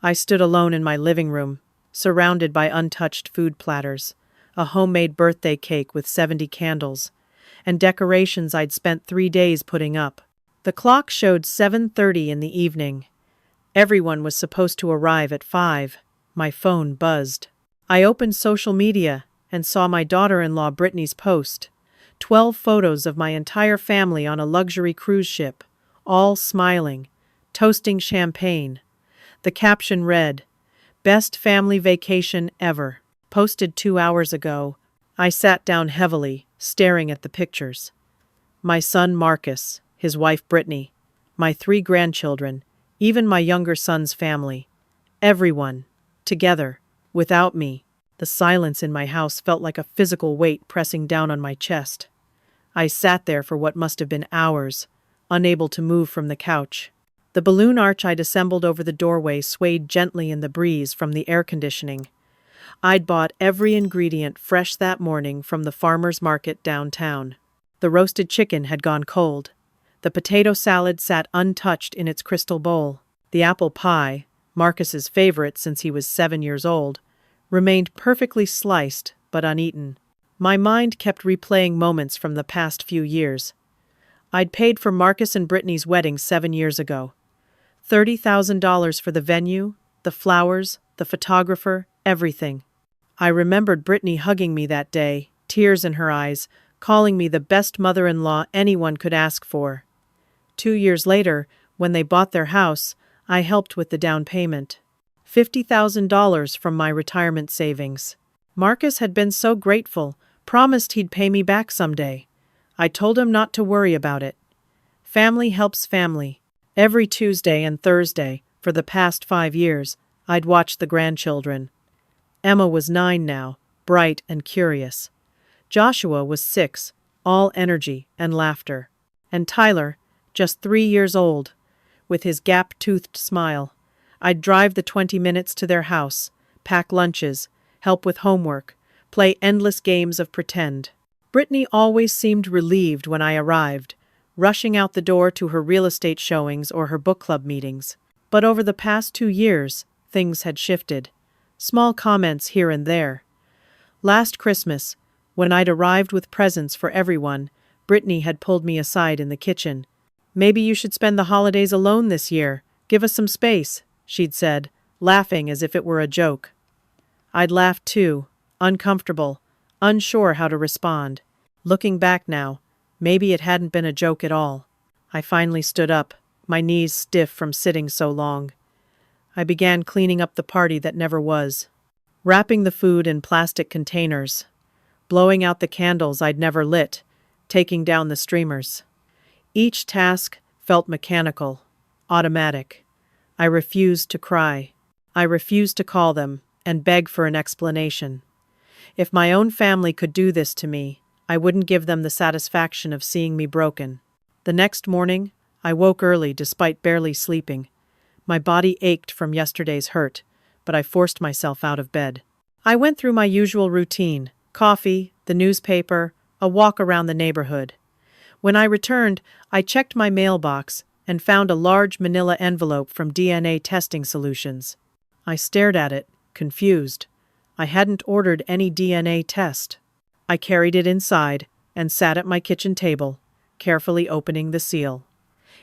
I stood alone in my living room, surrounded by untouched food platters, a homemade birthday cake with 70 candles, and decorations I'd spent 3 days putting up. The clock showed 7:30 in the evening. Everyone was supposed to arrive at 5. My phone buzzed. I opened social media and saw my daughter-in-law Brittany's post. 12 photos of my entire family on a luxury cruise ship, all smiling, toasting champagne. The caption read, "Best family vacation ever." Posted 2 hours ago. I sat down heavily, staring at the pictures. My son Marcus, his wife Brittany, my 3 grandchildren, even my younger son's family. Everyone, together, without me. The silence in my house felt like a physical weight pressing down on my chest. I sat there for what must have been hours, unable to move from the couch. The balloon arch I'd assembled over the doorway swayed gently in the breeze from the air conditioning. I'd bought every ingredient fresh that morning from the farmer's market downtown. The roasted chicken had gone cold. The potato salad sat untouched in its crystal bowl. The apple pie, Marcus's favorite since he was 7 years old, remained perfectly sliced but uneaten. My mind kept replaying moments from the past few years. I'd paid for Marcus and Brittany's wedding 7 years ago. $30,000 for the venue, the flowers, the photographer, everything. I remembered Brittany hugging me that day, tears in her eyes, calling me the best mother-in-law anyone could ask for. 2 years later, when they bought their house, I helped with the down payment. $50,000 from my retirement savings. Marcus had been so grateful, promised he'd pay me back someday. I told him not to worry about it. Family helps family. Every Tuesday and Thursday, for the past 5 years, I'd watch the grandchildren. Emma was 9 now, bright and curious. Joshua was 6, all energy and laughter. And Tyler, just 3 years old, with his gap-toothed smile. I'd drive the 20 minutes to their house, pack lunches, help with homework, play endless games of pretend. Brittany always seemed relieved when I arrived, rushing out the door to her real estate showings or her book club meetings. But over the past 2 years, things had shifted. Small comments here and there. Last Christmas, when I'd arrived with presents for everyone, Brittany had pulled me aside in the kitchen. "Maybe you should spend the holidays alone this year. Give us some space," she'd said, laughing as if it were a joke. I'd laughed too, uncomfortable, unsure how to respond. Looking back now, maybe it hadn't been a joke at all. I finally stood up, my knees stiff from sitting so long. I began cleaning up the party that never was, wrapping the food in plastic containers, blowing out the candles I'd never lit, taking down the streamers. Each task felt mechanical, automatic. I refused to cry. I refused to call them and beg for an explanation. If my own family could do this to me, I wouldn't give them the satisfaction of seeing me broken. The next morning, I woke early despite barely sleeping. My body ached from yesterday's hurt, but I forced myself out of bed. I went through my usual routine: coffee, the newspaper, a walk around the neighborhood. When I returned, I checked my mailbox and found a large manila envelope from DNA Testing Solutions. I stared at it, confused. I hadn't ordered any DNA test. I carried it inside and sat at my kitchen table, carefully opening the seal.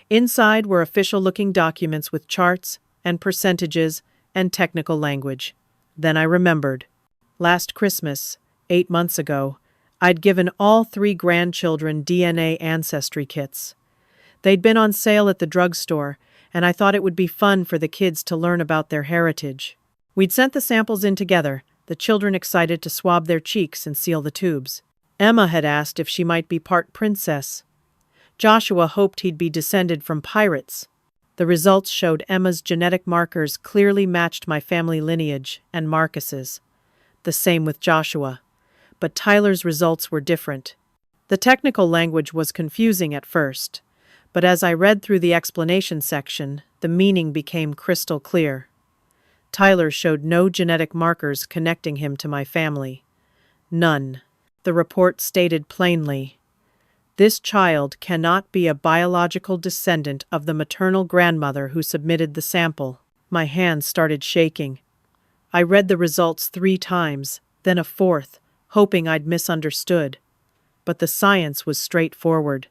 Inside were official-looking documents with charts and percentages and technical language. Then I remembered. Last Christmas, 8 months ago, I'd given all 3 grandchildren DNA ancestry kits. They'd been on sale at the drugstore, and I thought it would be fun for the kids to learn about their heritage. We'd sent the samples in together, the children excited to swab their cheeks and seal the tubes. Emma had asked if she might be part princess. Joshua hoped he'd be descended from pirates. The results showed Emma's genetic markers clearly matched my family lineage and Marcus's. The same with Joshua. But Tyler's results were different. The technical language was confusing at first, but as I read through the explanation section, the meaning became crystal clear. Tyler showed no genetic markers connecting him to my family. None. The report stated plainly, "This child cannot be a biological descendant of the maternal grandmother who submitted the sample." My hands started shaking. I read the results 3 times, then a fourth, hoping I'd misunderstood. But the science was straightforward.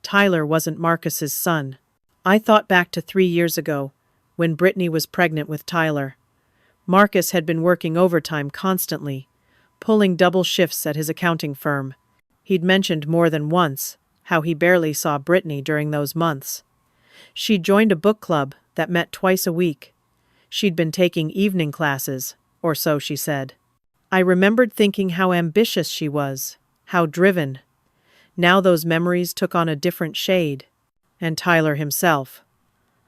Tyler wasn't Marcus's son. I thought back to 3 years ago, when Brittany was pregnant with Tyler. Marcus had been working overtime constantly, pulling double shifts at his accounting firm. He'd mentioned more than once how he barely saw Brittany during those months. She'd joined a book club that met twice a week. She'd been taking evening classes, or so she said. I remembered thinking how ambitious she was, how driven. Now those memories took on a different shade. And Tyler himself.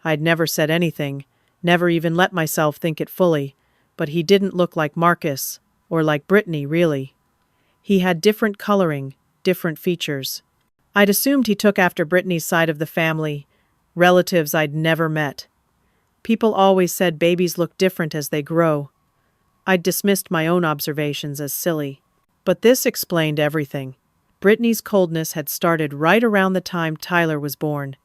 I'd never said anything, never even let myself think it fully, but he didn't look like Marcus, or like Brittany, really. He had different coloring, different features. I'd assumed he took after Brittany's side of the family, relatives I'd never met. People always said babies look different as they grow. I'd dismissed my own observations as silly. But this explained everything. Brittany's coldness had started right around the time Tyler was born.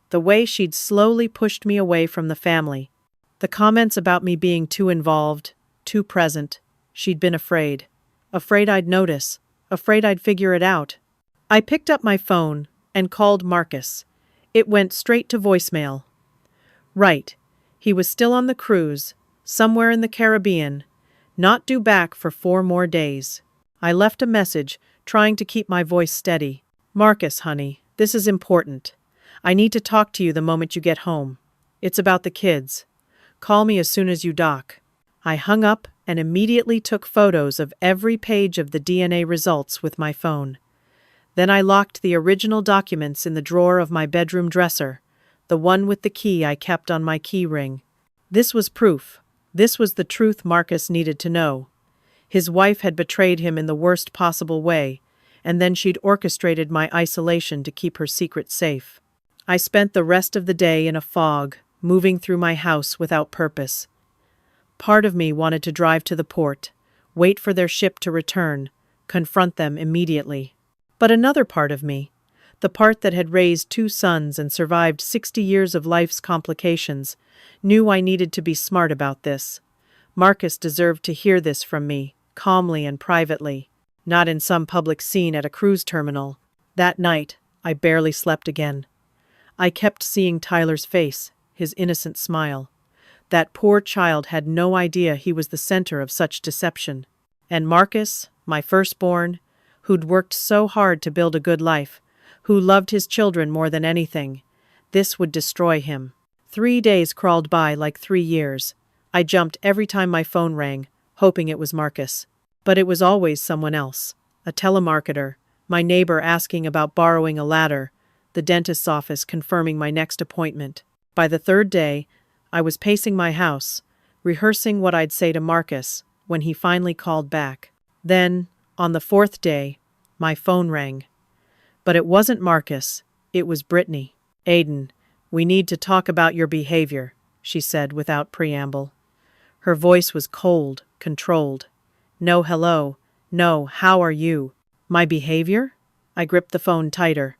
The way she'd slowly pushed me away from the family. The comments about me being too involved, too present. She'd been afraid. Afraid I'd notice. Afraid I'd figure it out. I picked up my phone and called Marcus. It went straight to voicemail. Right. He was still on the cruise, somewhere in the Caribbean, not due back for 4 more days. I left a message, trying to keep my voice steady. Marcus, honey, this is important. I need to talk to you the moment you get home. It's about the kids. Call me as soon as you dock. I hung up and immediately took photos of every page of the DNA results with my phone. Then I locked the original documents in the drawer of my bedroom dresser, the one with the key I kept on my key ring. This was proof. This was the truth Marcus needed to know. His wife had betrayed him in the worst possible way, and then she'd orchestrated my isolation to keep her secret safe. I spent the rest of the day in a fog, moving through my house without purpose. Part of me wanted to drive to the port, wait for their ship to return, confront them immediately. But another part of me, the part that had raised 2 sons and survived 60 years of life's complications, knew I needed to be smart about this. Marcus deserved to hear this from me, calmly and privately, not in some public scene at a cruise terminal. That night, I barely slept again. I kept seeing Tyler's face, his innocent smile. That poor child had no idea he was the center of such deception. And Marcus, my firstborn, who'd worked so hard to build a good life, who loved his children more than anything, this would destroy him. 3 days crawled by like 3 years. I jumped every time my phone rang, hoping it was Marcus. But it was always someone else. A telemarketer, my neighbor asking about borrowing a ladder, the dentist's office confirming my next appointment. By the 3rd day, I was pacing my house, rehearsing what I'd say to Marcus, when he finally called back. Then, on the 4th day, my phone rang. But it wasn't Marcus, it was Brittany. Aiden, we need to talk about your behavior, she said without preamble. Her voice was cold, controlled. No hello, no how are you. My behavior? I gripped the phone tighter.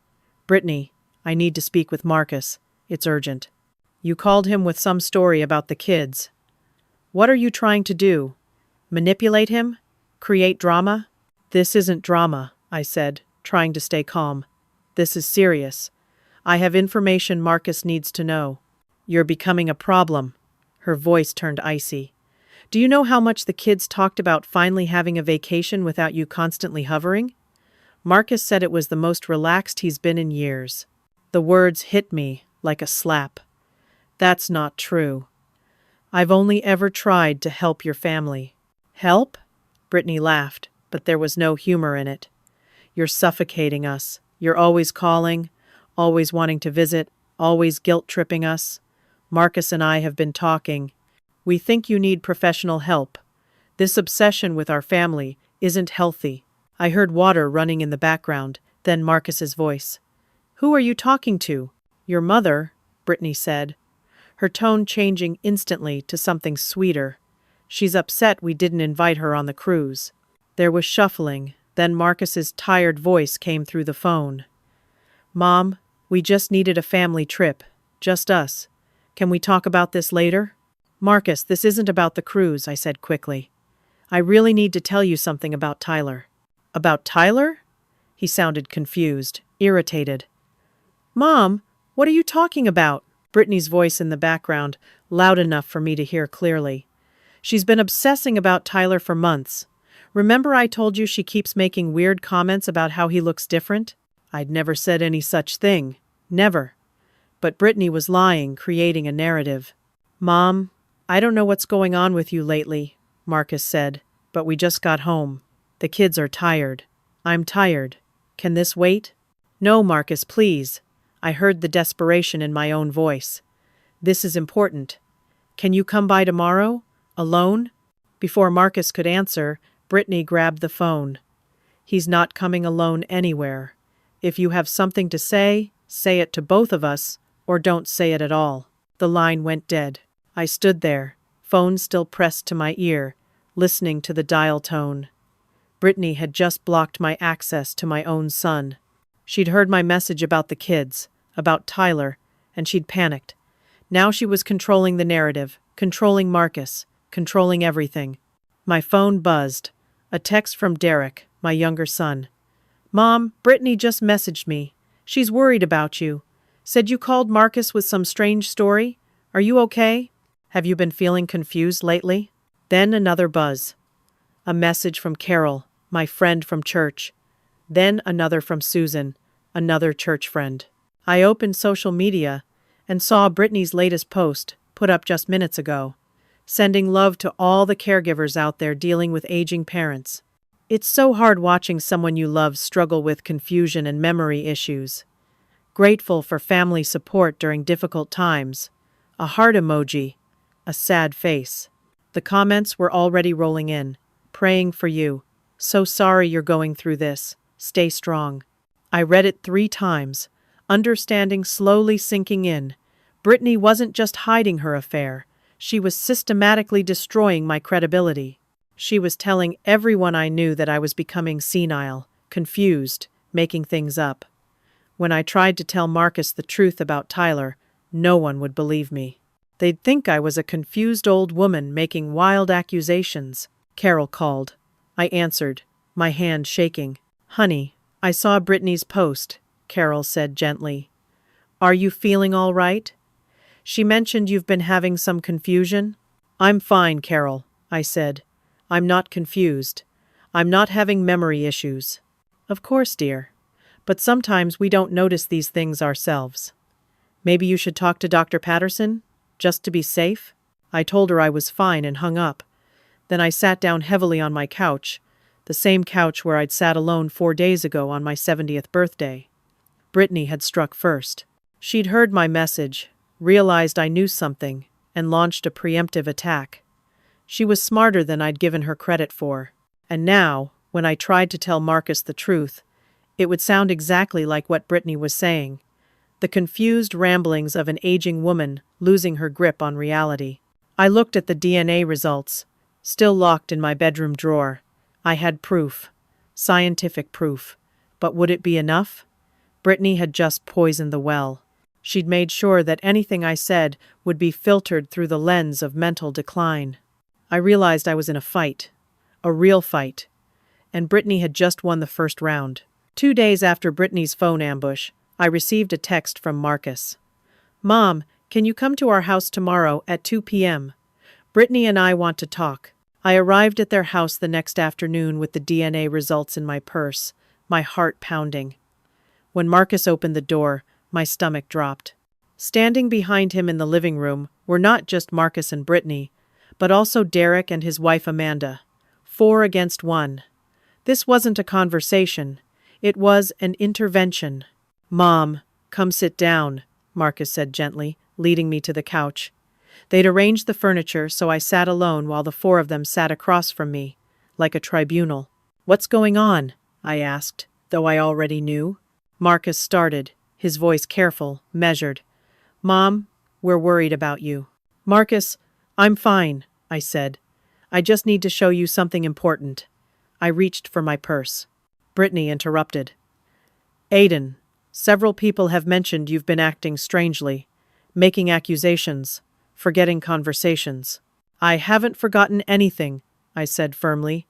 Brittany, I need to speak with Marcus. It's urgent. You called him with some story about the kids. What are you trying to do? Manipulate him? Create drama? This isn't drama, I said, trying to stay calm. This is serious. I have information Marcus needs to know. You're becoming a problem. Her voice turned icy. Do you know how much the kids talked about finally having a vacation without you constantly hovering? Marcus said it was the most relaxed he's been in years. The words hit me like a slap. That's not true. I've only ever tried to help your family. Help? Brittany laughed, but there was no humor in it. You're suffocating us. You're always calling, always wanting to visit, always guilt-tripping us. Marcus and I have been talking. We think you need professional help. This obsession with our family isn't healthy. I heard water running in the background, then Marcus's voice. Who are you talking to? Your mother, Brittany said, her tone changing instantly to something sweeter. She's upset we didn't invite her on the cruise. There was shuffling, then Marcus's tired voice came through the phone. Mom, we just needed a family trip. Just us. Can we talk about this later? Marcus, this isn't about the cruise, I said quickly. I really need to tell you something about Tyler. About Tyler? He sounded confused, irritated. Mom, what are you talking about? Brittany's voice in the background, loud enough for me to hear clearly. She's been obsessing about Tyler for months. Remember I told you she keeps making weird comments about how he looks different? I'd never said any such thing. Never. But Brittany was lying, creating a narrative. Mom, I don't know what's going on with you lately, Marcus said, but we just got home. The kids are tired. I'm tired. Can this wait? No, Marcus, please. I heard the desperation in my own voice. This is important. Can you come by tomorrow? Alone? Before Marcus could answer, Brittany grabbed the phone. He's not coming alone anywhere. If you have something to say it to both of us, or don't say it at all. The line went dead. I stood there, phone still pressed to my ear, listening to the dial tone. Brittany had just blocked my access to my own son. She'd heard my message about the kids, about Tyler, and she'd panicked. Now she was controlling the narrative, controlling Marcus, controlling everything. My phone buzzed. A text from Derek, my younger son. Mom, Brittany just messaged me. She's worried about you. Said you called Marcus with some strange story. Are you okay? Have you been feeling confused lately? Then another buzz. A message from Carol, my friend from church. Then another from Susan, another church friend. I opened social media and saw Brittany's latest post, put up just minutes ago, sending love to all the caregivers out there dealing with aging parents. It's so hard watching someone you love struggle with confusion and memory issues. Grateful for family support during difficult times. A heart emoji. A sad face. The comments were already rolling in. Praying for you. So sorry you're going through this. Stay strong. I read it 3 times, understanding slowly sinking in. Brittany wasn't just hiding her affair. She was systematically destroying my credibility. She was telling everyone I knew that I was becoming senile, confused, making things up. When I tried to tell Marcus the truth about Tyler, no one would believe me. They'd think I was a confused old woman making wild accusations. Carol called. I answered, my hand shaking. Honey, I saw Brittany's post, Carol said gently. Are you feeling all right? She mentioned you've been having some confusion. I'm fine, Carol, I said. I'm not confused. I'm not having memory issues. Of course, dear. But sometimes we don't notice these things ourselves. Maybe you should talk to Dr. Patterson, just to be safe? I told her I was fine and hung up. Then I sat down heavily on my couch, the same couch where I'd sat alone 4 days ago on my 70th birthday. Brittany had struck first. She'd heard my message, realized I knew something, and launched a preemptive attack. She was smarter than I'd given her credit for. And now, when I tried to tell Marcus the truth, it would sound exactly like what Brittany was saying. The confused ramblings of an aging woman losing her grip on reality. I looked at the DNA results, still locked in my bedroom drawer. I had proof. Scientific proof. But would it be enough? Brittany had just poisoned the well. She'd made sure that anything I said would be filtered through the lens of mental decline. I realized I was in a fight. A real fight. And Brittany had just won the first round. 2 days after Brittany's phone ambush, I received a text from Marcus. Mom, can you come to our house tomorrow at 2 p.m.? Brittany and I want to talk. I arrived at their house the next afternoon with the DNA results in my purse, my heart pounding. When Marcus opened the door, my stomach dropped. Standing behind him in the living room were not just Marcus and Brittany, but also Derek and his wife Amanda. 4 against 1. This wasn't a conversation. It was an intervention. Mom, come sit down, Marcus said gently, leading me to the couch. They'd arranged the furniture, so I sat alone while the 4 of them sat across from me, like a tribunal. What's going on? I asked, though I already knew. Marcus started, his voice careful, measured. Mom, we're worried about you. Marcus, I'm fine, I said. I just need to show you something important. I reached for my purse. Brittany interrupted. Aiden, several people have mentioned you've been acting strangely, making accusations. forgetting conversations. I haven't forgotten anything, I said firmly.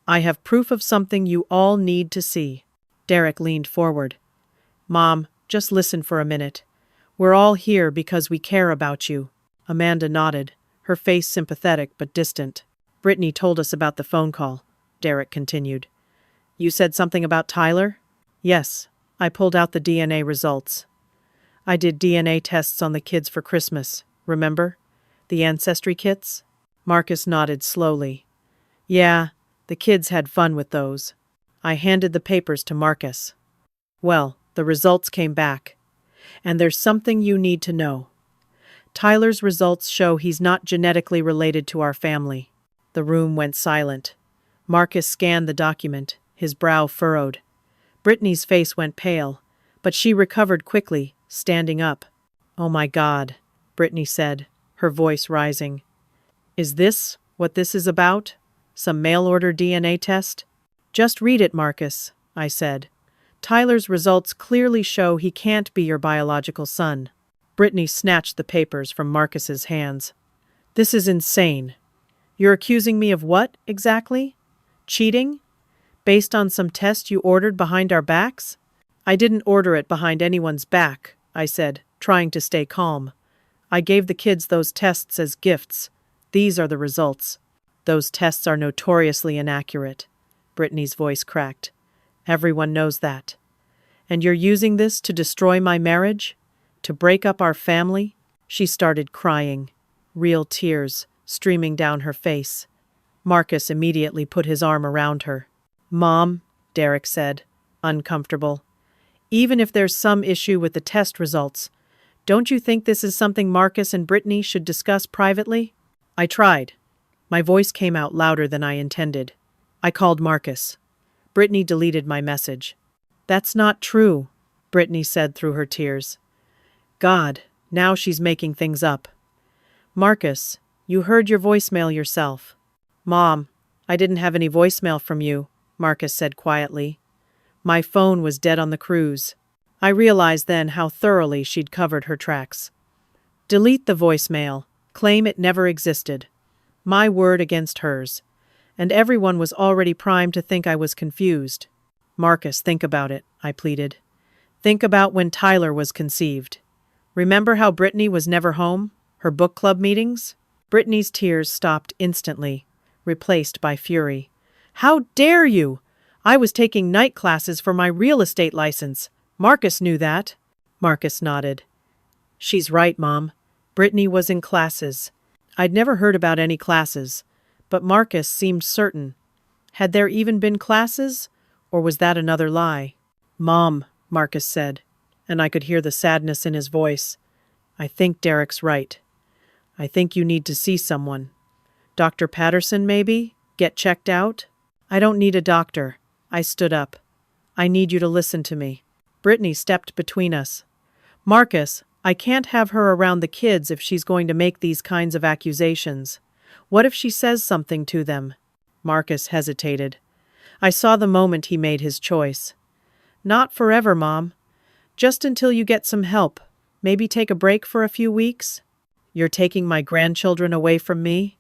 I have proof of something you all need to see. Derek leaned forward. Mom, just listen for a minute. We're all here because we care about you. Amanda nodded, her face sympathetic but distant. Brittany told us about the phone call, Derek continued. You said something about Tyler? Yes, I pulled out the DNA results. I did DNA tests on the kids for Christmas, remember? The ancestry kits? Marcus nodded slowly. Yeah, the kids had fun with those. I handed the papers to Marcus. Well, the results came back. And there's something you need to know. Tyler's results show he's not genetically related to our family. The room went silent. Marcus scanned the document, his brow furrowed. Brittany's face went pale, but she recovered quickly, standing up. Oh my God, Brittany said, her voice rising. Is this what this is about? Some mail-order DNA test? Just read it, Marcus, I said. Tyler's results clearly show he can't be your biological son. Brittany snatched the papers from Marcus's hands. This is insane. You're accusing me of what, exactly? Cheating? Based on some test you ordered behind our backs? I didn't order it behind anyone's back, I said, trying to stay calm. I gave the kids those tests as gifts. These are the results. Those tests are notoriously inaccurate. Brittany's voice cracked. Everyone knows that. And you're using this to destroy my marriage? To break up our family? She started crying, real tears streaming down her face. Marcus immediately put his arm around her. Mom, Derek said, uncomfortable. Even if there's some issue with the test results, don't you think this is something Marcus and Brittany should discuss privately? I tried. My voice came out louder than I intended. I called Marcus. Brittany deleted my message. That's not true, Brittany said through her tears. God, now she's making things up. Marcus, you heard your voicemail yourself. Mom, I didn't have any voicemail from you, Marcus said quietly. My phone was dead on the cruise. I realized then how thoroughly she'd covered her tracks. Delete the voicemail. Claim it never existed. My word against hers. And everyone was already primed to think I was confused. Marcus, think about it, I pleaded. Think about when Tyler was conceived. Remember how Brittany was never home? Her book club meetings? Brittany's tears stopped instantly, replaced by fury. How dare you! I was taking night classes for my real estate license. Marcus knew that. Marcus nodded. She's right, Mom. Brittany was in classes. I'd never heard about any classes, but Marcus seemed certain. Had there even been classes, or was that another lie? Mom, Marcus said, and I could hear the sadness in his voice. I think Derek's right. I think you need to see someone. Dr. Patterson, maybe? Get checked out? I don't need a doctor. I stood up. I need you to listen to me. Brittany stepped between us. Marcus, I can't have her around the kids if she's going to make these kinds of accusations. What if she says something to them? Marcus hesitated. I saw the moment he made his choice. Not forever, Mom. Just until you get some help. Maybe take a break for a few weeks? You're taking my grandchildren away from me?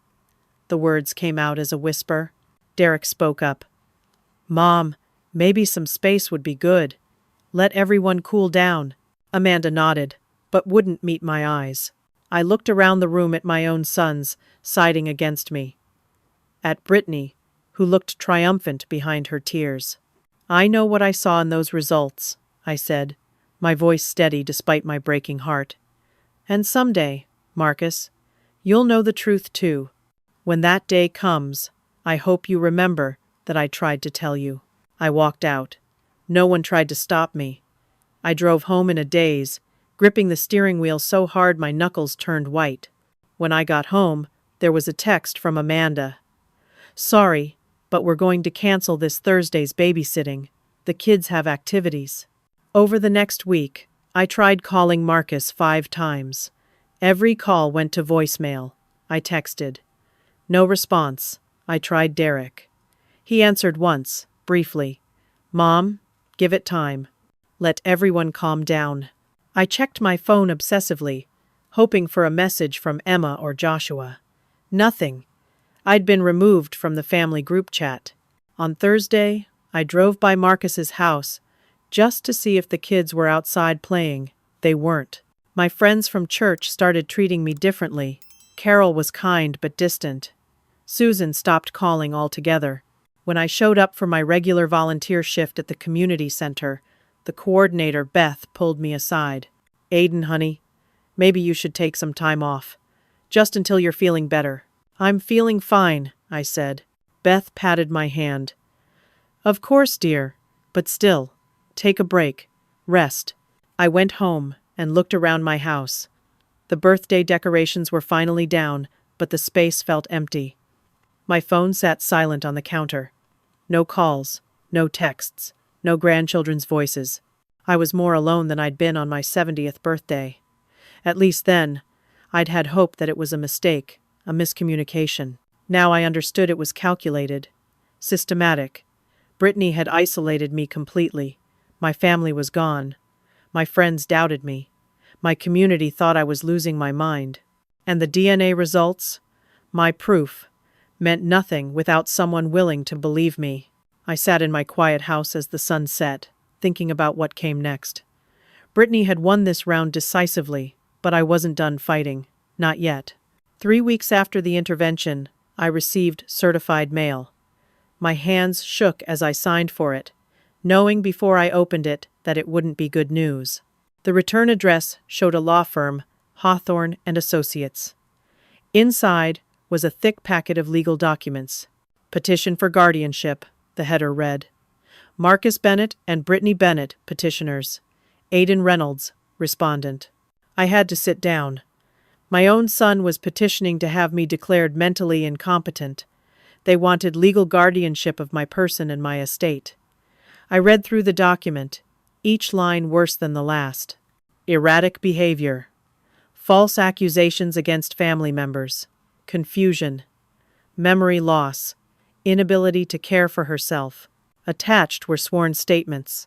The words came out as a whisper. Derek spoke up. Mom, maybe some space would be good. Let everyone cool down. Amanda nodded, but wouldn't meet my eyes. I looked around the room at my own sons, siding against me. At Brittany, who looked triumphant behind her tears. I know what I saw in those results, I said, my voice steady despite my breaking heart. And someday, Marcus, you'll know the truth too. When that day comes, I hope you remember that I tried to tell you. I walked out. No one tried to stop me. I drove home in a daze, gripping the steering wheel so hard my knuckles turned white. When I got home, there was a text from Amanda. Sorry, but we're going to cancel this Thursday's babysitting. The kids have activities. Over the next week, I tried calling Marcus 5 times. Every call went to voicemail. I texted. No response. I tried Derek. He answered once, briefly. Mom, give it time. Let everyone calm down. I checked my phone obsessively. hoping for a message from Emma or Joshua. Nothing. I'd been removed from the family group chat. On Thursday, I drove by Marcus's house just to see if the kids were outside playing. They weren't. My friends from church started treating me differently. Carol was kind but distant. Susan stopped calling altogether. When I showed up for my regular volunteer shift at the community center, the coordinator, Beth, pulled me aside. "Aiden, honey, maybe you should take some time off. Just until you're feeling better." "I'm feeling fine," I said. Beth patted my hand. "Of course, dear, but still, take a break. Rest." I went home and looked around my house. The birthday decorations were finally down, but the space felt empty. My phone sat silent on the counter. No calls, no texts, no grandchildren's voices. I was more alone than I'd been on my 70th birthday. At least then, I'd had hope that it was a mistake, a miscommunication. Now I understood it was calculated, systematic. Brittany had isolated me completely. My family was gone. My friends doubted me. My community thought I was losing my mind. And the DNA results, my proof, meant nothing without someone willing to believe me. I sat in my quiet house as the sun set, thinking about what came next. Brittany had won this round decisively, but I wasn't done fighting. Not yet. 3 weeks after the intervention, I received certified mail. My hands shook as I signed for it, knowing before I opened it that it wouldn't be good news. The return address showed a law firm, Hawthorne and Associates. Inside was a thick packet of legal documents. "Petition for guardianship," the header read. "Marcus Bennett and Brittany Bennett, petitioners. Aiden Reynolds, respondent." I had to sit down. My own son was petitioning to have me declared mentally incompetent. They wanted legal guardianship of my person and my estate. I read through the document, each line worse than the last. Erratic behavior. False accusations against family members. Confusion. Memory loss. Inability to care for herself. Attached were sworn statements.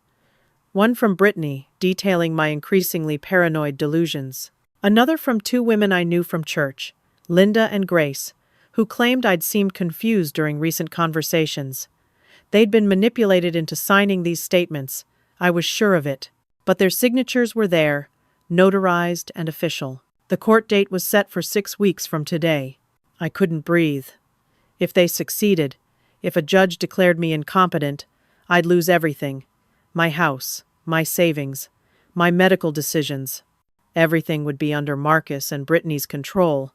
One from Brittany, detailing my increasingly paranoid delusions. Another from 2 women I knew from church, Linda and Grace, who claimed I'd seemed confused during recent conversations. They'd been manipulated into signing these statements. I was sure of it. But their signatures were there, notarized and official. The court date was set for 6 weeks from today. I couldn't breathe. If they succeeded, if a judge declared me incompetent, I'd lose everything. My house, my savings, my medical decisions. Everything would be under Marcus and Brittany's control,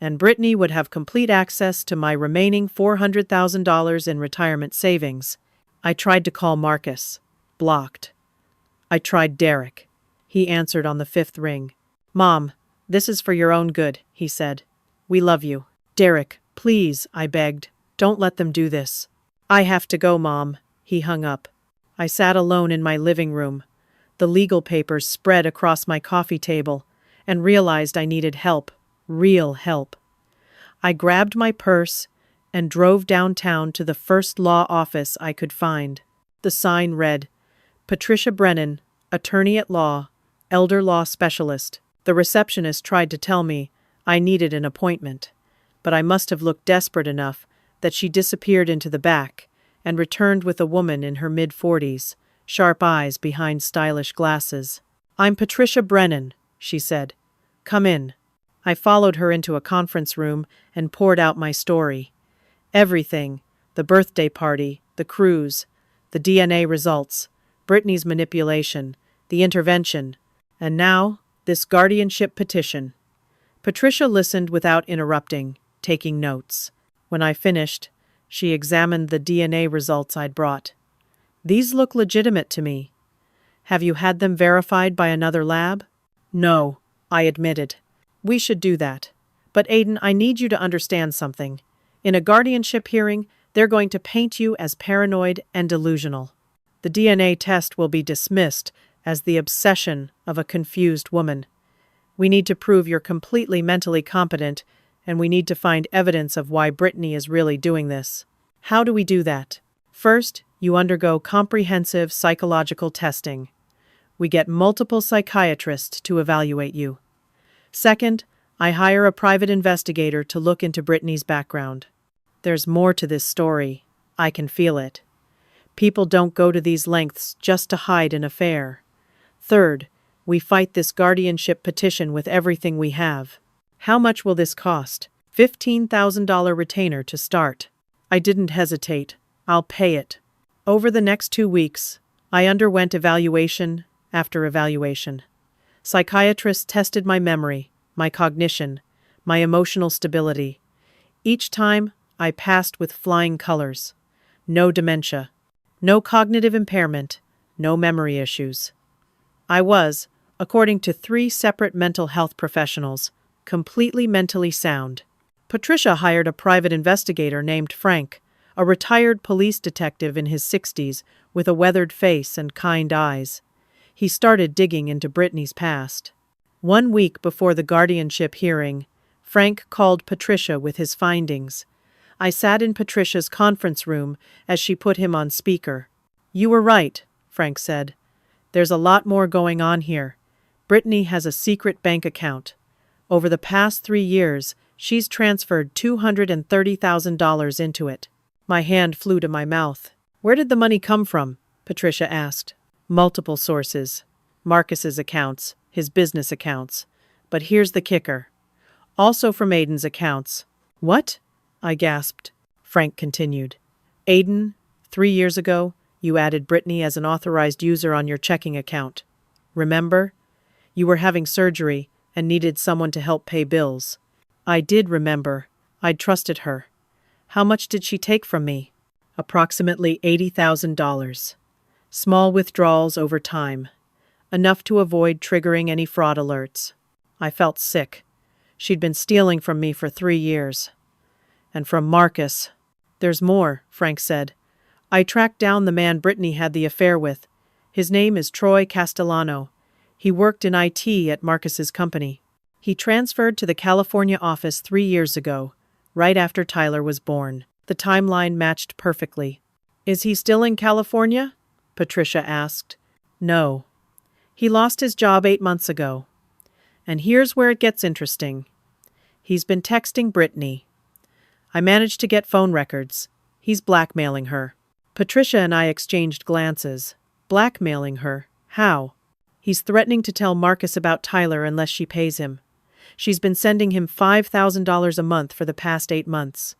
and Brittany would have complete access to my remaining $400,000 in retirement savings. I tried to call Marcus. Blocked. I tried Derek. He answered on the 5th ring. "Mom, this is for your own good," he said. "We love you." "Derek, please," I begged. "Don't let them do this." "I have to go, Mom." He hung up. I sat alone in my living room, the legal papers spread across my coffee table, and realized I needed help, real help. I grabbed my purse and drove downtown to the first law office I could find. The sign read, "Patricia Brennan, attorney at law, elder law specialist." The receptionist tried to tell me I needed an appointment, but I must have looked desperate enough that she disappeared into the back and returned with a woman in her mid-40s, sharp eyes behind stylish glasses. "I'm Patricia Brennan," she said. "Come in." I followed her into a conference room and poured out my story. Everything, the birthday party, the cruise, the DNA results, Brittany's manipulation, the intervention, and now this guardianship petition. Patricia listened without interrupting, taking notes. When I finished, she examined the DNA results I'd brought. "These look legitimate to me. Have you had them verified by another lab?" "No," I admitted. "We should do that. But Aiden, I need you to understand something. In a guardianship hearing, they're going to paint you as paranoid and delusional. The DNA test will be dismissed as the obsession of a confused woman. We need to prove you're completely mentally competent, and we need to find evidence of why Brittany is really doing this." "How do we do that?" "First, you undergo comprehensive psychological testing. We get multiple psychiatrists to evaluate you. Second, I hire a private investigator to look into Brittany's background. There's more to this story. I can feel it. People don't go to these lengths just to hide an affair. Third, we fight this guardianship petition with everything we have. How much will this cost? $15,000 retainer to start. I didn't hesitate. I'll pay it. Over the next 2 weeks, I underwent evaluation after evaluation. Psychiatrists tested my memory, my cognition, my emotional stability. Each time, I passed with flying colors. No dementia, no cognitive impairment, no memory issues. I was, according to 3 separate mental health professionals, completely mentally sound. Patricia hired a private investigator named Frank, a retired police detective in his 60s with a weathered face and kind eyes. He started digging into Brittany's past. 1 week before the guardianship hearing, Frank called Patricia with his findings. I sat in Patricia's conference room as she put him on speaker. "You were right," Frank said. "There's a lot more going on here. Brittany has a secret bank account. Over the past 3 years, she's transferred $230,000 into it." My hand flew to my mouth. "Where did the money come from?" Patricia asked. "Multiple sources. Marcus's accounts, his business accounts. But here's the kicker. Also from Aiden's accounts." "What?" I gasped. Frank continued. "Aiden, 3 years ago, you added Brittany as an authorized user on your checking account. Remember? You were having surgery and needed someone to help pay bills." I did remember. I'd trusted her. "How much did she take from me?" "Approximately $80,000. Small withdrawals over time. Enough to avoid triggering any fraud alerts." I felt sick. She'd been stealing from me for 3 years. And from Marcus. "There's more," Frank said. "I tracked down the man Brittany had the affair with. His name is Troy Castellano. He worked in IT at Marcus's company. He transferred to the California office 3 years ago, right after Tyler was born." The timeline matched perfectly. "Is he still in California?" Patricia asked. "No. He lost his job 8 months ago. And here's where it gets interesting. He's been texting Brittany. I managed to get phone records. He's blackmailing her." Patricia and I exchanged glances. Blackmailing her? How? "He's threatening to tell Marcus about Tyler unless she pays him. She's been sending him $5,000 a month for the past 8 months.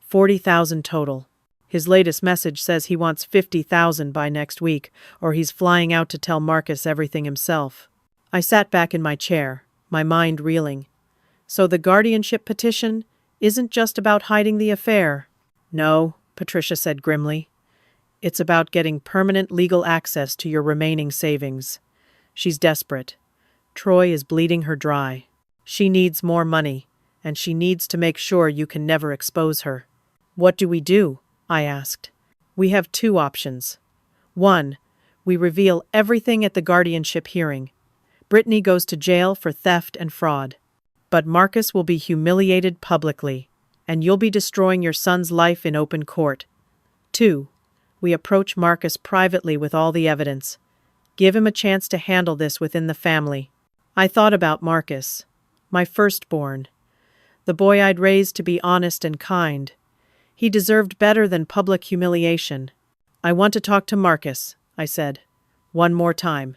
40,000 total. His latest message says he wants 50,000 by next week, or he's flying out to tell Marcus everything himself." I sat back in my chair, my mind reeling. So the guardianship petition isn't just about hiding the affair. "No," Patricia said grimly. "It's about getting permanent legal access to your remaining savings. She's desperate. Troy is bleeding her dry. She needs more money, and she needs to make sure you can never expose her." "What do we do?" I asked. "We have 2 options. 1, we reveal everything at the guardianship hearing. Brittany goes to jail for theft and fraud. But Marcus will be humiliated publicly, and you'll be destroying your son's life in open court. 2, we approach Marcus privately with all the evidence. Give him a chance to handle this within the family." I thought about Marcus, my firstborn, the boy I'd raised to be honest and kind. He deserved better than public humiliation. "I want to talk to Marcus," I said. "One more time.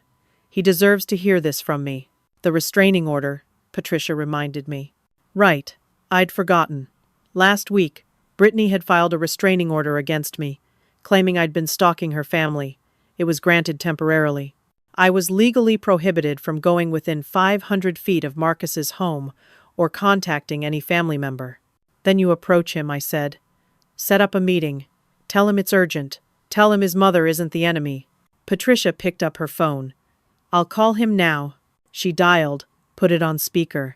He deserves to hear this from me." "The restraining order," Patricia reminded me. "Right. I'd forgotten. Last week, Brittany had filed a restraining order against me, claiming I'd been stalking her family. It was granted temporarily. I was legally prohibited from going within 500 feet of Marcus's home or contacting any family member." "Then you approach him," I said. "Set up a meeting. Tell him it's urgent. Tell him his mother isn't the enemy." Patricia picked up her phone. "I'll call him now." She dialed, put it on speaker.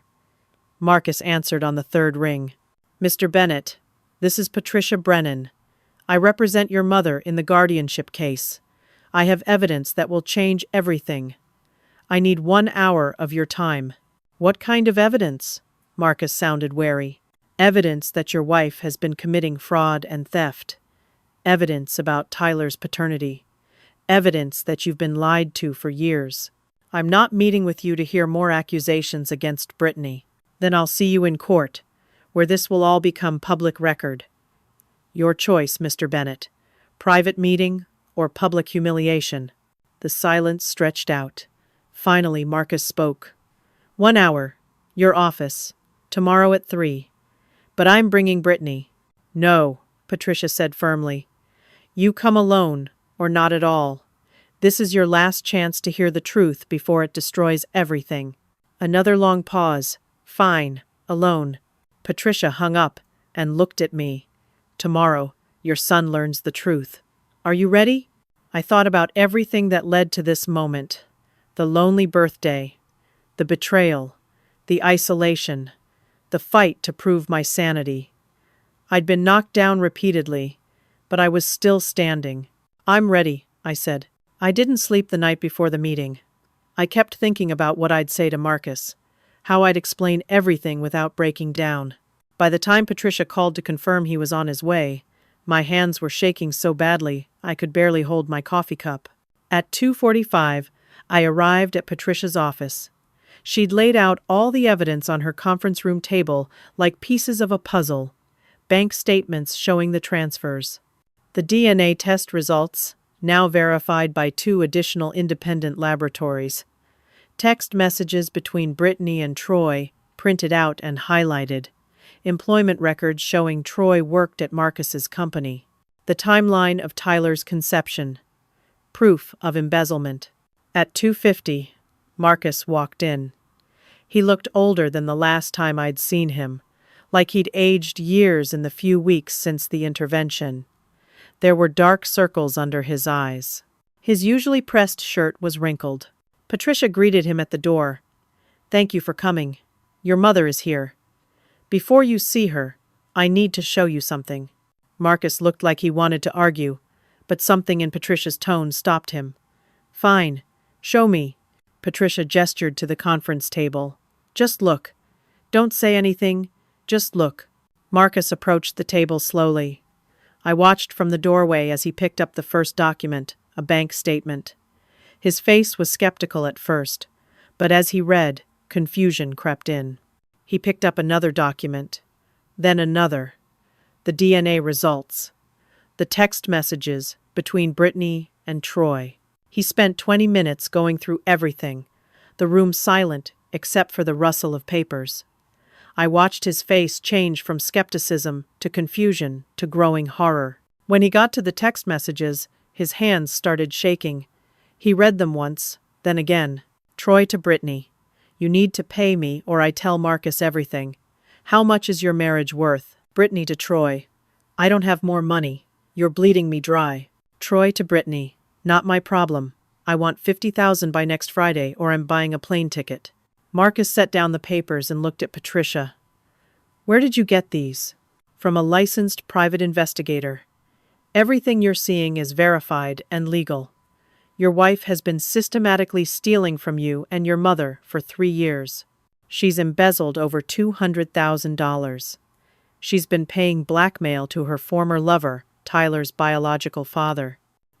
Marcus answered on the 3rd ring. "Mr. Bennett, this is Patricia Brennan. I represent your mother in the guardianship case. I have evidence that will change everything. I need 1 hour of your time." "What kind of evidence?" Marcus sounded wary. "Evidence that your wife has been committing fraud and theft. Evidence about Tyler's paternity. Evidence that you've been lied to for years." I'm not meeting with you to hear more accusations against Brittany. Then I'll see you in court, where this will all become public record. Your choice, Mr. Bennett. Private meeting or public humiliation." The silence stretched out. Finally, Marcus spoke. "1 hour. Your office. Tomorrow at 3. But I'm bringing Brittany." "No," Patricia said firmly. "You come alone, or not at all. This is your last chance to hear the truth before it destroys everything." Another long pause. "Fine. Alone." Patricia hung up and looked at me. "Tomorrow, your son learns the truth. Are you ready?" I thought about everything that led to this moment. The lonely birthday, the betrayal, the isolation, the fight to prove my sanity. I'd been knocked down repeatedly, but I was still standing. "I'm ready," I said. I didn't sleep the night before the meeting. I kept thinking about what I'd say to Marcus, how I'd explain everything without breaking down. By the time Patricia called to confirm he was on his way, my hands were shaking so badly I could barely hold my coffee cup. At 2:45, I arrived at Patricia's office. She'd laid out all the evidence on her conference room table like pieces of a puzzle, bank statements showing the transfers. The DNA test results, now verified by 2 additional independent laboratories. Text messages between Brittany and Troy, printed out and highlighted. Employment records showing Troy worked at Marcus's company. The timeline of Tyler's conception. Proof of embezzlement. At 2:50, Marcus walked in. He looked older than the last time I'd seen him, like he'd aged years in the few weeks since the intervention. There were dark circles under his eyes. His usually pressed shirt was wrinkled. Patricia greeted him at the door. "Thank you for coming. Your mother is here. Before you see her, I need to show you something." Marcus looked like he wanted to argue, but something in Patricia's tone stopped him. "Fine. Show me." Patricia gestured to the conference table. "Just look. Don't say anything. Just look." Marcus approached the table slowly. I watched from the doorway as he picked up the first document, a bank statement. His face was skeptical at first, but as he read, confusion crept in. He picked up another document, then another. The DNA results. The text messages between Brittany and Troy. He spent 20 minutes going through everything, the room silent except for the rustle of papers. I watched his face change from skepticism to confusion to growing horror. When he got to the text messages, his hands started shaking. He read them once, then again. "Troy to Brittany. You need to pay me or I tell Marcus everything. How much is your marriage worth?" Brittany to Troy. "I don't have more money. You're bleeding me dry." Troy to Brittany. "Not my problem. I want 50,000 by next Friday or I'm buying a plane ticket." Marcus set down the papers and looked at Patricia. "Where did you get these?" "From a licensed private investigator. Everything you're seeing is verified and legal. Your wife has been systematically stealing from you and your mother for 3 years. She's embezzled over $200,000. She's been paying blackmail to her former lover, Tyler's biological father.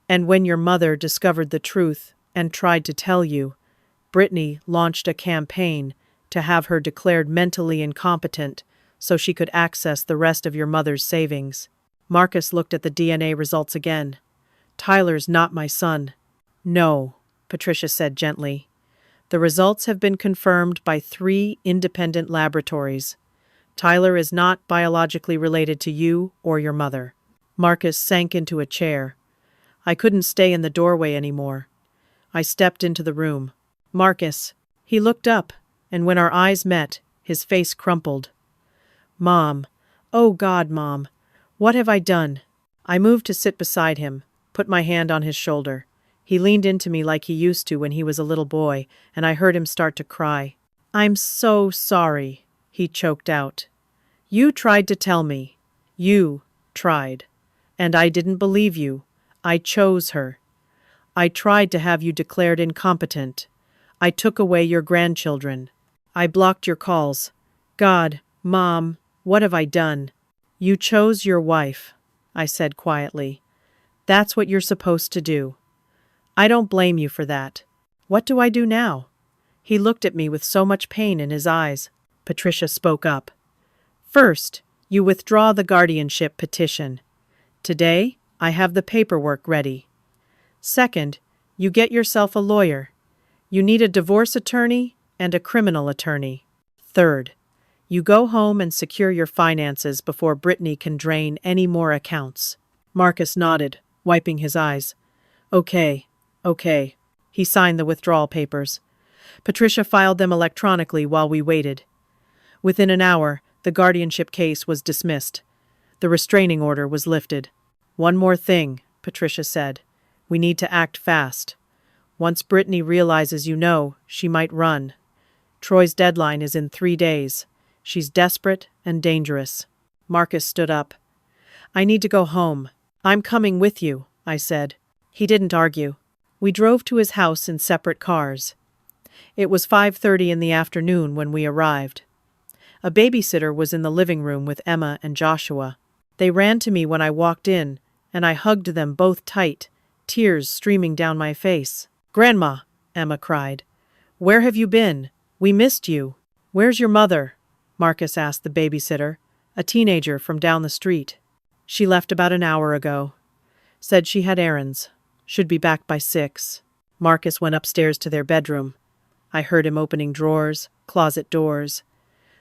And when your mother discovered the truth and tried to tell you, Brittany launched a campaign to have her declared mentally incompetent so she could access the rest of your mother's savings." Marcus looked at the DNA results again. "Tyler's not my son." "No," Patricia said gently. "The results have been confirmed by 3 independent laboratories. Tyler is not biologically related to you or your mother." Marcus sank into a chair. I couldn't stay in the doorway anymore. I stepped into the room. "Marcus." He looked up, and when our eyes met, his face crumpled. "Mom. Oh God, Mom. What have I done?" I moved to sit beside him, put my hand on his shoulder. He leaned into me like he used to when he was a little boy, and I heard him start to cry. "I'm so sorry," he choked out. "You tried to tell me. You tried. And I didn't believe you. I chose her. I tried to have you declared incompetent. I took away your grandchildren. I blocked your calls. God, Mom, what have I done?" "You chose your wife," I said quietly. "That's what you're supposed to do. I don't blame you for that. What do I do now? He looked at me with so much pain in his eyes. Patricia spoke up. First, you withdraw the guardianship petition. Today, I have the paperwork ready. Second, you get yourself a lawyer. You need a divorce attorney and a criminal attorney. Third, you go home and secure your finances before Brittany can drain any more accounts. Marcus nodded, wiping his eyes. Okay. He signed the withdrawal papers. Patricia filed them electronically while we waited. Within an hour, the guardianship case was dismissed. The restraining order was lifted. One more thing, Patricia said. We need to act fast. Once Brittany realizes you know, she might run. Troy's deadline is in 3 days. She's desperate and dangerous. Marcus stood up. I need to go home. I'm coming with you, I said. He didn't argue. We drove to his house in separate cars. It was 5:30 in the afternoon when we arrived. A babysitter was in the living room with Emma and Joshua. They ran to me when I walked in, and I hugged them both tight, tears streaming down my face. Grandma, Emma cried. Where have you been? We missed you. Where's your mother? Marcus asked the babysitter, a teenager from down the street. She left about an hour ago. Said she had errands. Should be back by 6. Marcus went upstairs to their bedroom. I heard him opening drawers, closet doors.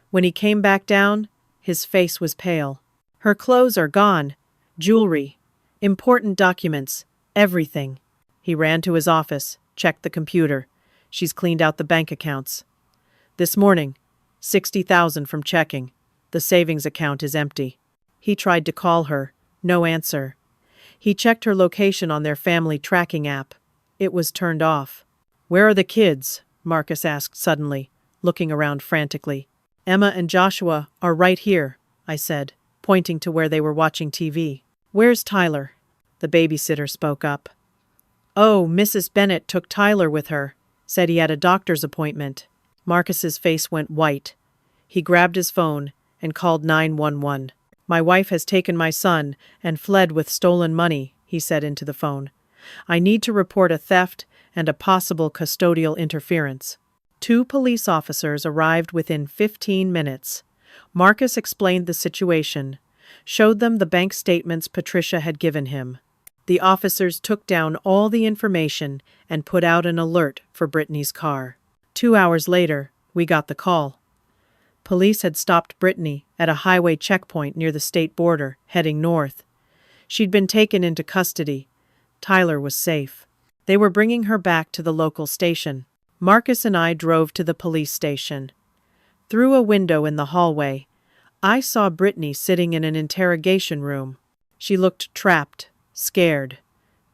When he came back down, his face was pale. Her clothes are gone. Jewelry. Important documents. Everything. He ran to his office, checked the computer. She's cleaned out the bank accounts. This morning, 60,000 from checking. The savings account is empty. He tried to call her. No answer. He checked her location on their family tracking app. It was turned off. Where are the kids? Marcus asked suddenly, looking around frantically. Emma and Joshua are right here, I said, pointing to where they were watching TV. Where's Tyler? The babysitter spoke up. Oh, Mrs. Bennett took Tyler with her. Said he had a doctor's appointment. Marcus's face went white. He grabbed his phone and called 911. My wife has taken my son and fled with stolen money, he said into the phone. I need to report a theft and a possible custodial interference. 2 police officers arrived within 15 minutes. Marcus explained the situation, showed them the bank statements Patricia had given him. The officers took down all the information and put out an alert for Brittany's car. 2 hours later, we got the call. Police had stopped Brittany at a highway checkpoint near the state border, heading north. She'd been taken into custody. Tyler was safe. They were bringing her back to the local station. Marcus and I drove to the police station. Through a window in the hallway, I saw Brittany sitting in an interrogation room. She looked trapped, scared.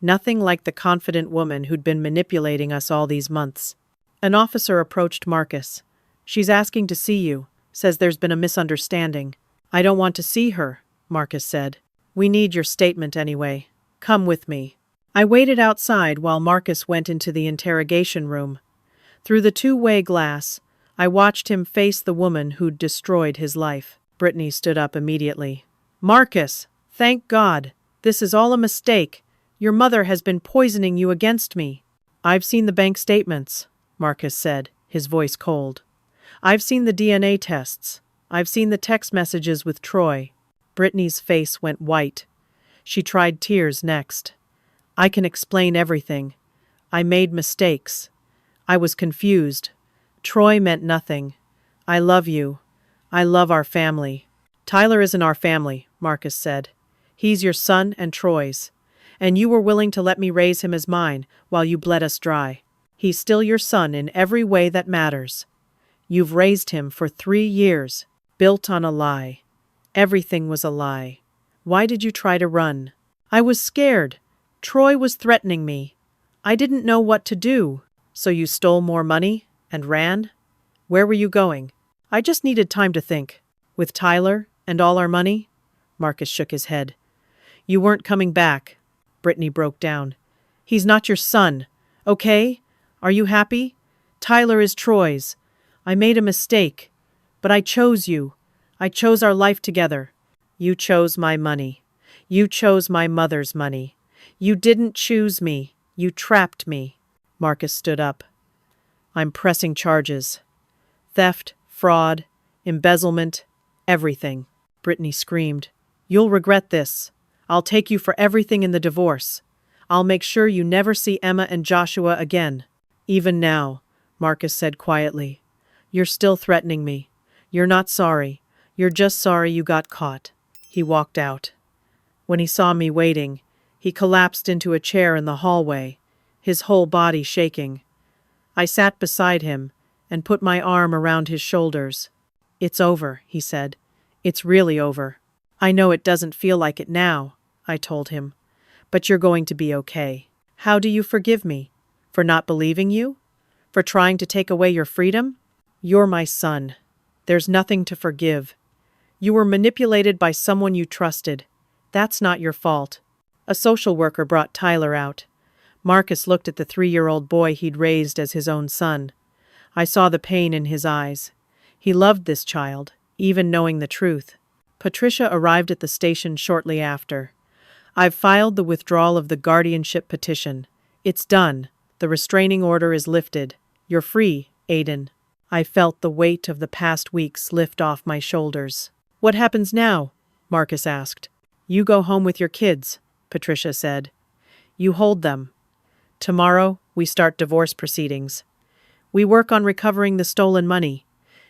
Nothing like the confident woman who'd been manipulating us all these months. An officer approached Marcus. She's asking to see you. Says there's been a misunderstanding. I don't want to see her, Marcus said. We need your statement anyway. Come with me. I waited outside while Marcus went into the interrogation room. Through the 2-way glass, I watched him face the woman who'd destroyed his life. Brittany stood up immediately. Marcus, thank God. This is all a mistake. Your mother has been poisoning you against me. I've seen the bank statements, Marcus said, his voice cold. I've seen the DNA tests. I've seen the text messages with Troy. Brittany's face went white. She tried tears next. I can explain everything. I made mistakes. I was confused. Troy meant nothing. I love you. I love our family. Tyler isn't our family, Marcus said. He's your son and Troy's. And you were willing to let me raise him as mine while you bled us dry. He's still your son in every way that matters. You've raised him for 3 years, built on a lie. Everything was a lie. Why did you try to run? I was scared. Troy was threatening me. I didn't know what to do. So you stole more money and ran? Where were you going? I just needed time to think. With Tyler and all our money? Marcus shook his head. You weren't coming back. Brittany broke down. He's not your son, okay? Are you happy? Tyler is Troy's. I made a mistake, but I chose you. I chose our life together. You chose my money. You chose my mother's money. You didn't choose me. You trapped me. Marcus stood up. I'm pressing charges. Theft, fraud, embezzlement, everything. Brittany screamed. You'll regret this. I'll take you for everything in the divorce. I'll make sure you never see Emma and Joshua again. Even now, Marcus said quietly. You're still threatening me. You're not sorry. You're just sorry you got caught. He walked out. When he saw me waiting, he collapsed into a chair in the hallway, his whole body shaking. I sat beside him and put my arm around his shoulders. It's over, he said. It's really over. I know it doesn't feel like it now, I told him. But you're going to be okay. How do you forgive me? For not believing you? For trying to take away your freedom? You're my son. There's nothing to forgive. You were manipulated by someone you trusted. That's not your fault. A social worker brought Tyler out. Marcus looked at the 3-year-old boy he'd raised as his own son. I saw the pain in his eyes. He loved this child, even knowing the truth. Patricia arrived at the station shortly after. I've filed the withdrawal of the guardianship petition. It's done. The restraining order is lifted. You're free, Aiden. I felt the weight of the past weeks lift off my shoulders. What happens now? Marcus asked. You go home with your kids, Patricia said. You hold them. Tomorrow, we start divorce proceedings. We work on recovering the stolen money,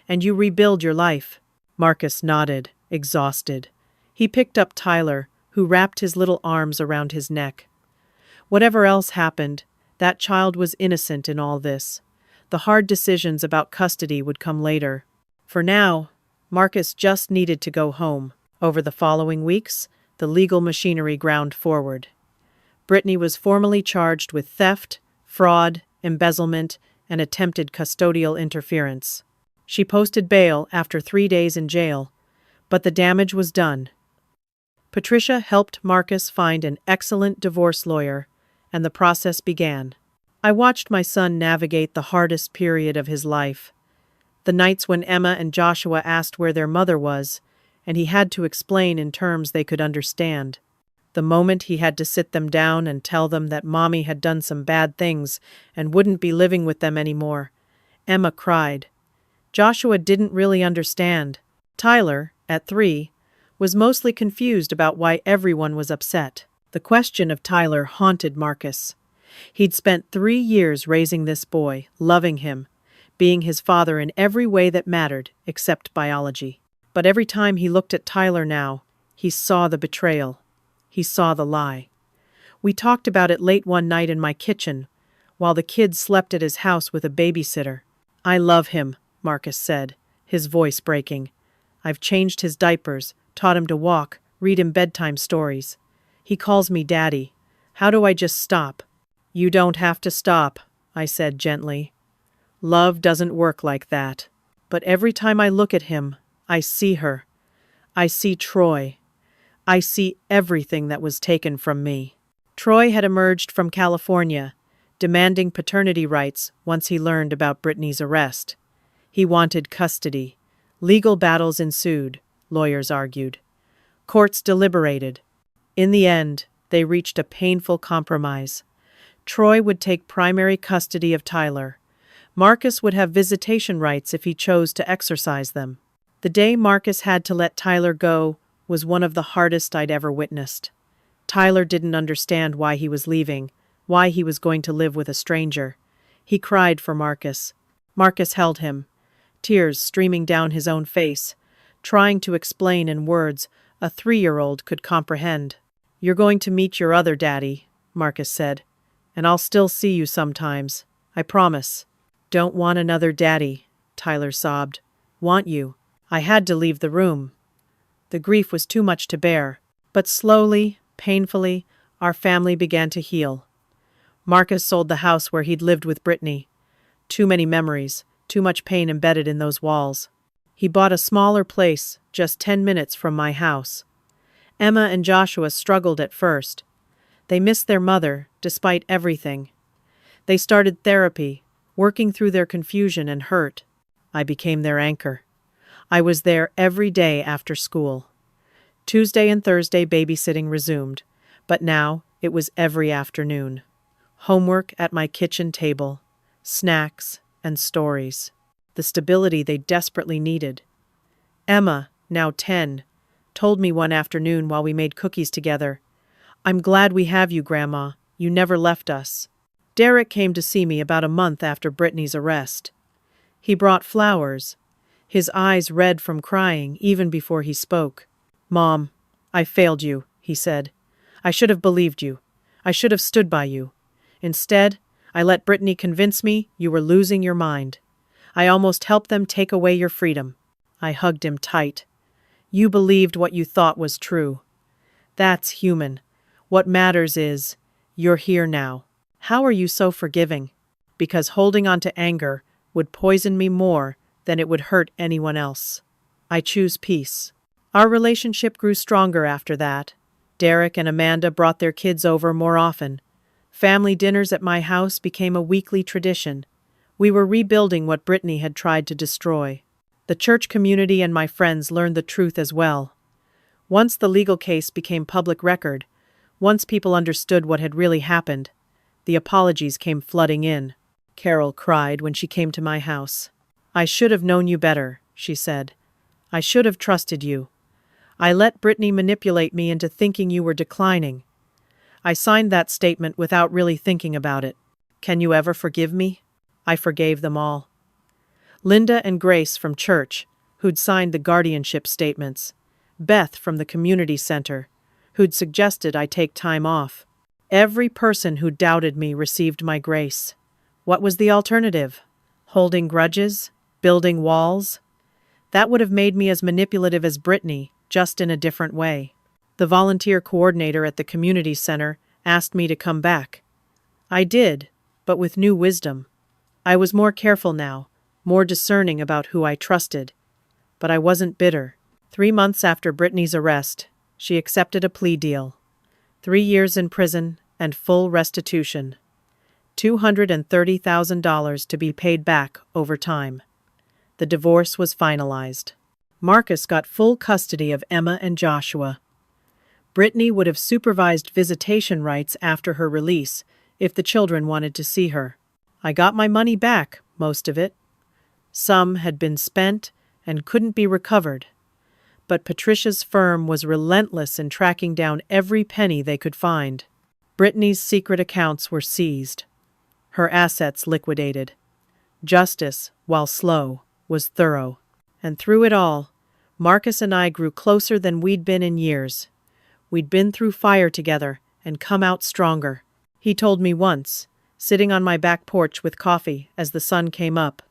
and you rebuild your life. Marcus nodded, exhausted. He picked up Tyler, who wrapped his little arms around his neck. Whatever else happened, that child was innocent in all this. The hard decisions about custody would come later. For now, Marcus just needed to go home. Over the following weeks, the legal machinery ground forward. Brittany was formally charged with theft, fraud, embezzlement, and attempted custodial interference. She posted bail after 3 days in jail, but the damage was done. Patricia helped Marcus find an excellent divorce lawyer, and the process began. I watched my son navigate the hardest period of his life. The nights when Emma and Joshua asked where their mother was, and he had to explain in terms they could understand. The moment he had to sit them down and tell them that Mommy had done some bad things and wouldn't be living with them anymore, Emma cried. Joshua didn't really understand. Tyler, at 3, was mostly confused about why everyone was upset. The question of Tyler haunted Marcus. He'd spent 3 years raising this boy, loving him, being his father in every way that mattered except biology. But every time he looked at Tyler now, he saw the betrayal. He saw the lie. We talked about it late one night in my kitchen, while the kids slept at his house with a babysitter. I love him, Marcus said, his voice breaking. I've changed his diapers, taught him to walk, read him bedtime stories. He calls me Daddy. How do I just stop? You don't have to stop, I said gently. Love doesn't work like that. But every time I look at him, I see her. I see Troy. I see everything that was taken from me. Troy had emerged from California, demanding paternity rights once he learned about Brittany's arrest. He wanted custody. Legal battles ensued, lawyers argued. Courts deliberated. In the end, they reached a painful compromise. Troy would take primary custody of Tyler. Marcus would have visitation rights if he chose to exercise them. The day Marcus had to let Tyler go was one of the hardest I'd ever witnessed. Tyler didn't understand why he was leaving, why he was going to live with a stranger. He cried for Marcus. Marcus held him, tears streaming down his own face, trying to explain in words a 3-year-old could comprehend. You're going to meet your other daddy, Marcus said, and I'll still see you sometimes. I promise. Don't want another daddy, Tyler sobbed. Want you. I had to leave the room. The grief was too much to bear, but slowly, painfully, our family began to heal. Marcus sold the house where he'd lived with Brittany. Too many memories, too much pain embedded in those walls. He bought a smaller place, just 10 minutes from my house. Emma and Joshua struggled at first. They missed their mother, despite everything. They started therapy, working through their confusion and hurt. I became their anchor. I was there every day after school. Tuesday and Thursday babysitting resumed, but now it was every afternoon. Homework at my kitchen table, snacks, and stories. The stability they desperately needed. Emma, now 10, told me one afternoon while we made cookies together, "I'm glad we have you, Grandma. You never left us." Derek came to see me about a month after Brittany's arrest. He brought flowers, his eyes red from crying even before he spoke. "Mom, I failed you," he said. "I should have believed you. I should have stood by you. Instead, I let Brittany convince me you were losing your mind. I almost helped them take away your freedom." I hugged him tight. "You believed what you thought was true. That's human. What matters is, you're here now. How are you so forgiving?" Because holding on to anger would poison me more than it would hurt anyone else. I choose peace. Our relationship grew stronger after that. Derek and Amanda brought their kids over more often. Family dinners at my house became a weekly tradition. We were rebuilding what Brittany had tried to destroy. The church community and my friends learned the truth as well. Once the legal case became public record, once people understood what had really happened, the apologies came flooding in. Carol cried when she came to my house. "I should have known you better," she said. "I should have trusted you. I let Brittany manipulate me into thinking you were declining. I signed that statement without really thinking about it. Can you ever forgive me?" I forgave them all. Linda and Grace from church, who'd signed the guardianship statements. Beth from the community center, who'd suggested I take time off. Every person who doubted me received my grace. What was the alternative? Holding grudges? Building walls? That would have made me as manipulative as Brittany, just in a different way. The volunteer coordinator at the community center asked me to come back. I did, but with new wisdom. I was more careful now, more discerning about who I trusted. But I wasn't bitter. 3 months after Brittany's arrest, she accepted a plea deal. 3 years in prison and full restitution. $230,000 to be paid back over time. The divorce was finalized. Marcus got full custody of Emma and Joshua. Brittany would have supervised visitation rights after her release if the children wanted to see her. I got my money back, most of it. Some had been spent and couldn't be recovered. But Patricia's firm was relentless in tracking down every penny they could find. Brittany's secret accounts were seized. Her assets liquidated. Justice, while slow, was thorough. And through it all, Marcus and I grew closer than we'd been in years. We'd been through fire together and come out stronger. He told me once, sitting on my back porch with coffee as the sun came up,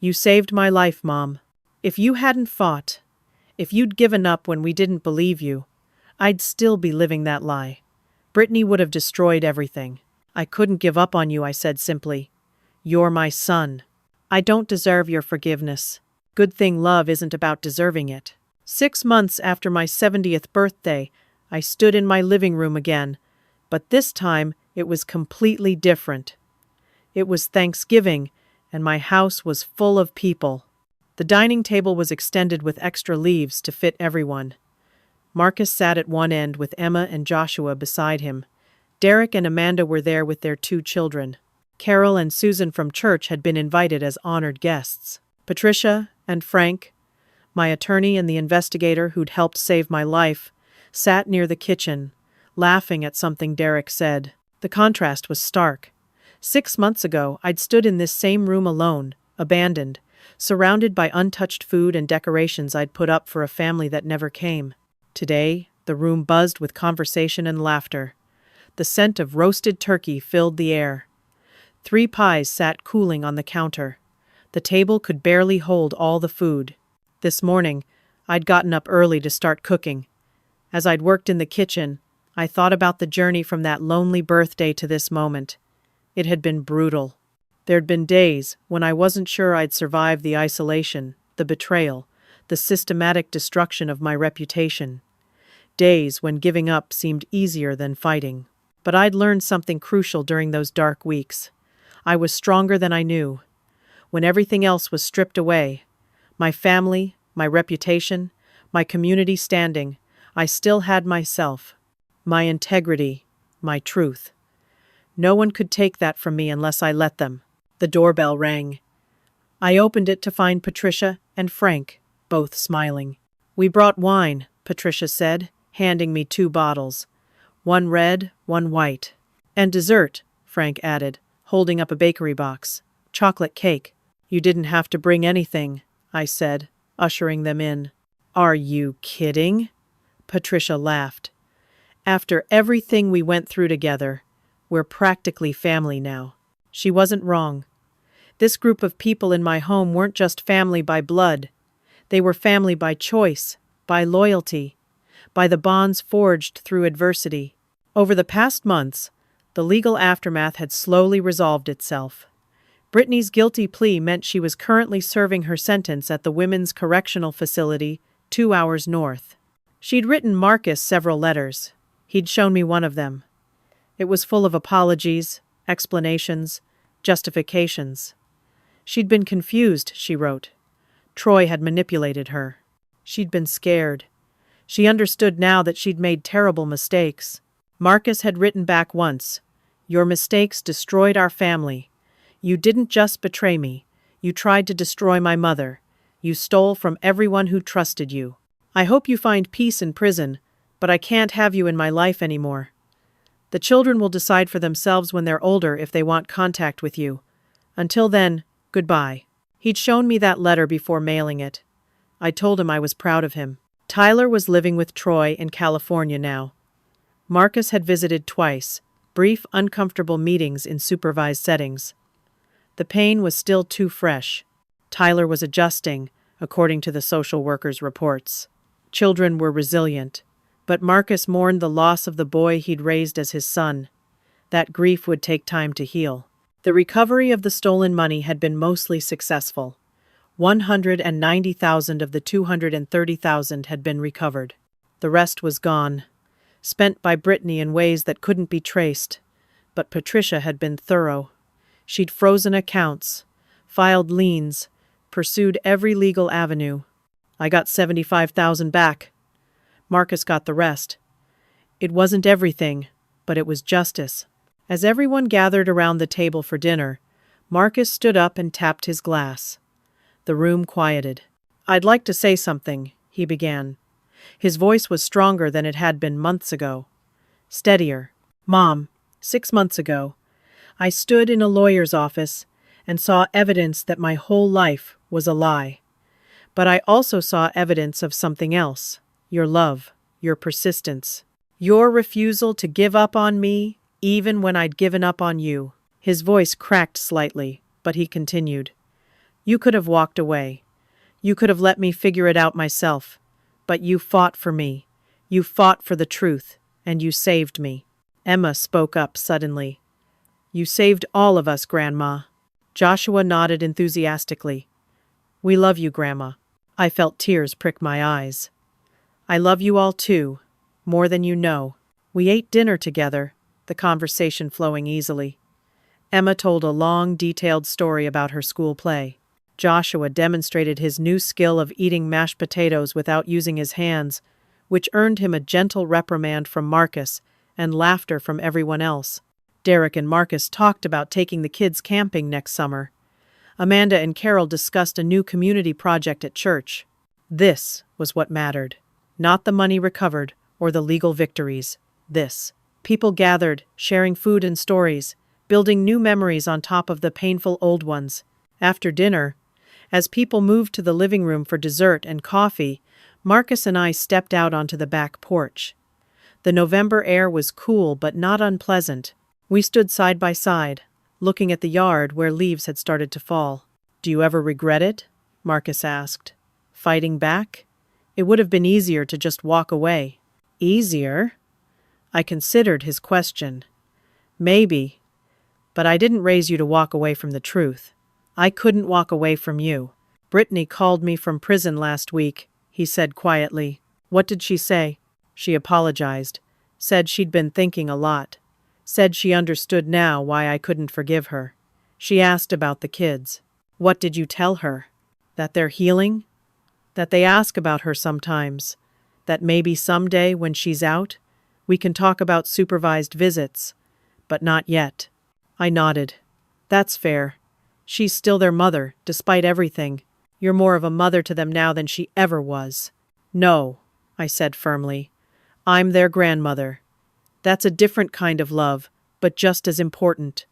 "You saved my life, Mom. If you hadn't fought, if you'd given up when we didn't believe you, I'd still be living that lie. Brittany would have destroyed everything." "I couldn't give up on you," I said simply. "You're my son. I don't deserve your forgiveness. Good thing love isn't about deserving it." 6 months after my 70th birthday, I stood in my living room again, but this time it was completely different. It was Thanksgiving, and my house was full of people. The dining table was extended with extra leaves to fit everyone. Marcus sat at one end with Emma and Joshua beside him. Derek and Amanda were there with their 2 children. Carol and Susan from church had been invited as honored guests. Patricia and Frank, my attorney and the investigator who'd helped save my life, sat near the kitchen, laughing at something Derek said. The contrast was stark. 6 months ago, I'd stood in this same room alone, abandoned, surrounded by untouched food and decorations I'd put up for a family that never came. Today, the room buzzed with conversation and laughter. The scent of roasted turkey filled the air. 3 pies sat cooling on the counter. The table could barely hold all the food. This morning, I'd gotten up early to start cooking. As I'd worked in the kitchen, I thought about the journey from that lonely birthday to this moment. It had been brutal. There'd been days when I wasn't sure I'd survive the isolation, the betrayal, the systematic destruction of my reputation. Days when giving up seemed easier than fighting. But I'd learned something crucial during those dark weeks. I was stronger than I knew. When everything else was stripped away, my family, my reputation, my community standing, I still had myself, my integrity, my truth. No one could take that from me unless I let them. The doorbell rang. I opened it to find Patricia and Frank, both smiling. "We brought wine," Patricia said, handing me 2 bottles. One red, one white. "And dessert," Frank added, holding up a bakery box. "Chocolate cake." "You didn't have to bring anything," I said, ushering them in. "Are you kidding?" Patricia laughed. "After everything we went through together, we're practically family now." She wasn't wrong. This group of people in my home weren't just family by blood. They were family by choice, by loyalty, by the bonds forged through adversity. Over the past months, the legal aftermath had slowly resolved itself. Brittany's guilty plea meant she was currently serving her sentence at the Women's Correctional Facility, 2 hours north. She'd written Marcus several letters. He'd shown me one of them. It was full of apologies, explanations, justifications. She'd been confused, she wrote. Troy had manipulated her. She'd been scared. She understood now that she'd made terrible mistakes. Marcus had written back once, "Your mistakes destroyed our family. You didn't just betray me. You tried to destroy my mother. You stole from everyone who trusted you. I hope you find peace in prison, but I can't have you in my life anymore. The children will decide for themselves when they're older if they want contact with you. Until then, goodbye." He'd shown me that letter before mailing it. I told him I was proud of him. Tyler was living with Troy in California now. Marcus had visited twice, brief, uncomfortable meetings in supervised settings. The pain was still too fresh. Tyler was adjusting, according to the social worker's reports. Children were resilient, but Marcus mourned the loss of the boy he'd raised as his son. That grief would take time to heal. The recovery of the stolen money had been mostly successful. 190,000 of the 230,000 had been recovered. The rest was gone, spent by Brittany in ways that couldn't be traced. But Patricia had been thorough. She'd frozen accounts, filed liens, pursued every legal avenue. I got 75,000 back. Marcus got the rest. It wasn't everything, but it was justice. As everyone gathered around the table for dinner, Marcus stood up and tapped his glass. The room quieted. "I'd like to say something," he began. His voice was stronger than it had been months ago. Steadier. "Mom, 6 months ago, I stood in a lawyer's office and saw evidence that my whole life was a lie. But I also saw evidence of something else. Your love, your persistence, your refusal to give up on me, even when I'd given up on you." His voice cracked slightly, but he continued. "You could have walked away. You could have let me figure it out myself. But you fought for me. You fought for the truth, and you saved me." Emma spoke up suddenly. "You saved all of us, Grandma." Joshua nodded enthusiastically. "We love you, Grandma." I felt tears prick my eyes. "I love you all too, more than you know." We ate dinner together, the conversation flowing easily. Emma told a long, detailed story about her school play. Joshua demonstrated his new skill of eating mashed potatoes without using his hands, which earned him a gentle reprimand from Marcus and laughter from everyone else. Derek and Marcus talked about taking the kids camping next summer. Amanda and Carol discussed a new community project at church. This was what mattered. Not the money recovered or the legal victories. This. People gathered, sharing food and stories, building new memories on top of the painful old ones. After dinner, as people moved to the living room for dessert and coffee, Marcus and I stepped out onto the back porch. The November air was cool but not unpleasant. We stood side by side, looking at the yard where leaves had started to fall. "Do you ever regret it?" Marcus asked. "Fighting back? It would have been easier to just walk away." "Easier?" I considered his question. "Maybe. But I didn't raise you to walk away from the truth. I couldn't walk away from you." "Brittany called me from prison last week," he said quietly. "What did she say?" "She apologized. Said she'd been thinking a lot. Said she understood now why I couldn't forgive her. She asked about the kids." "What did you tell her?" "That they're healing? That they ask about her sometimes. That maybe someday when she's out, we can talk about supervised visits. But not yet." I nodded. "That's fair. She's still their mother, despite everything. You're more of a mother to them now than she ever was." "No," I said firmly. "I'm their grandmother. That's a different kind of love, but just as important.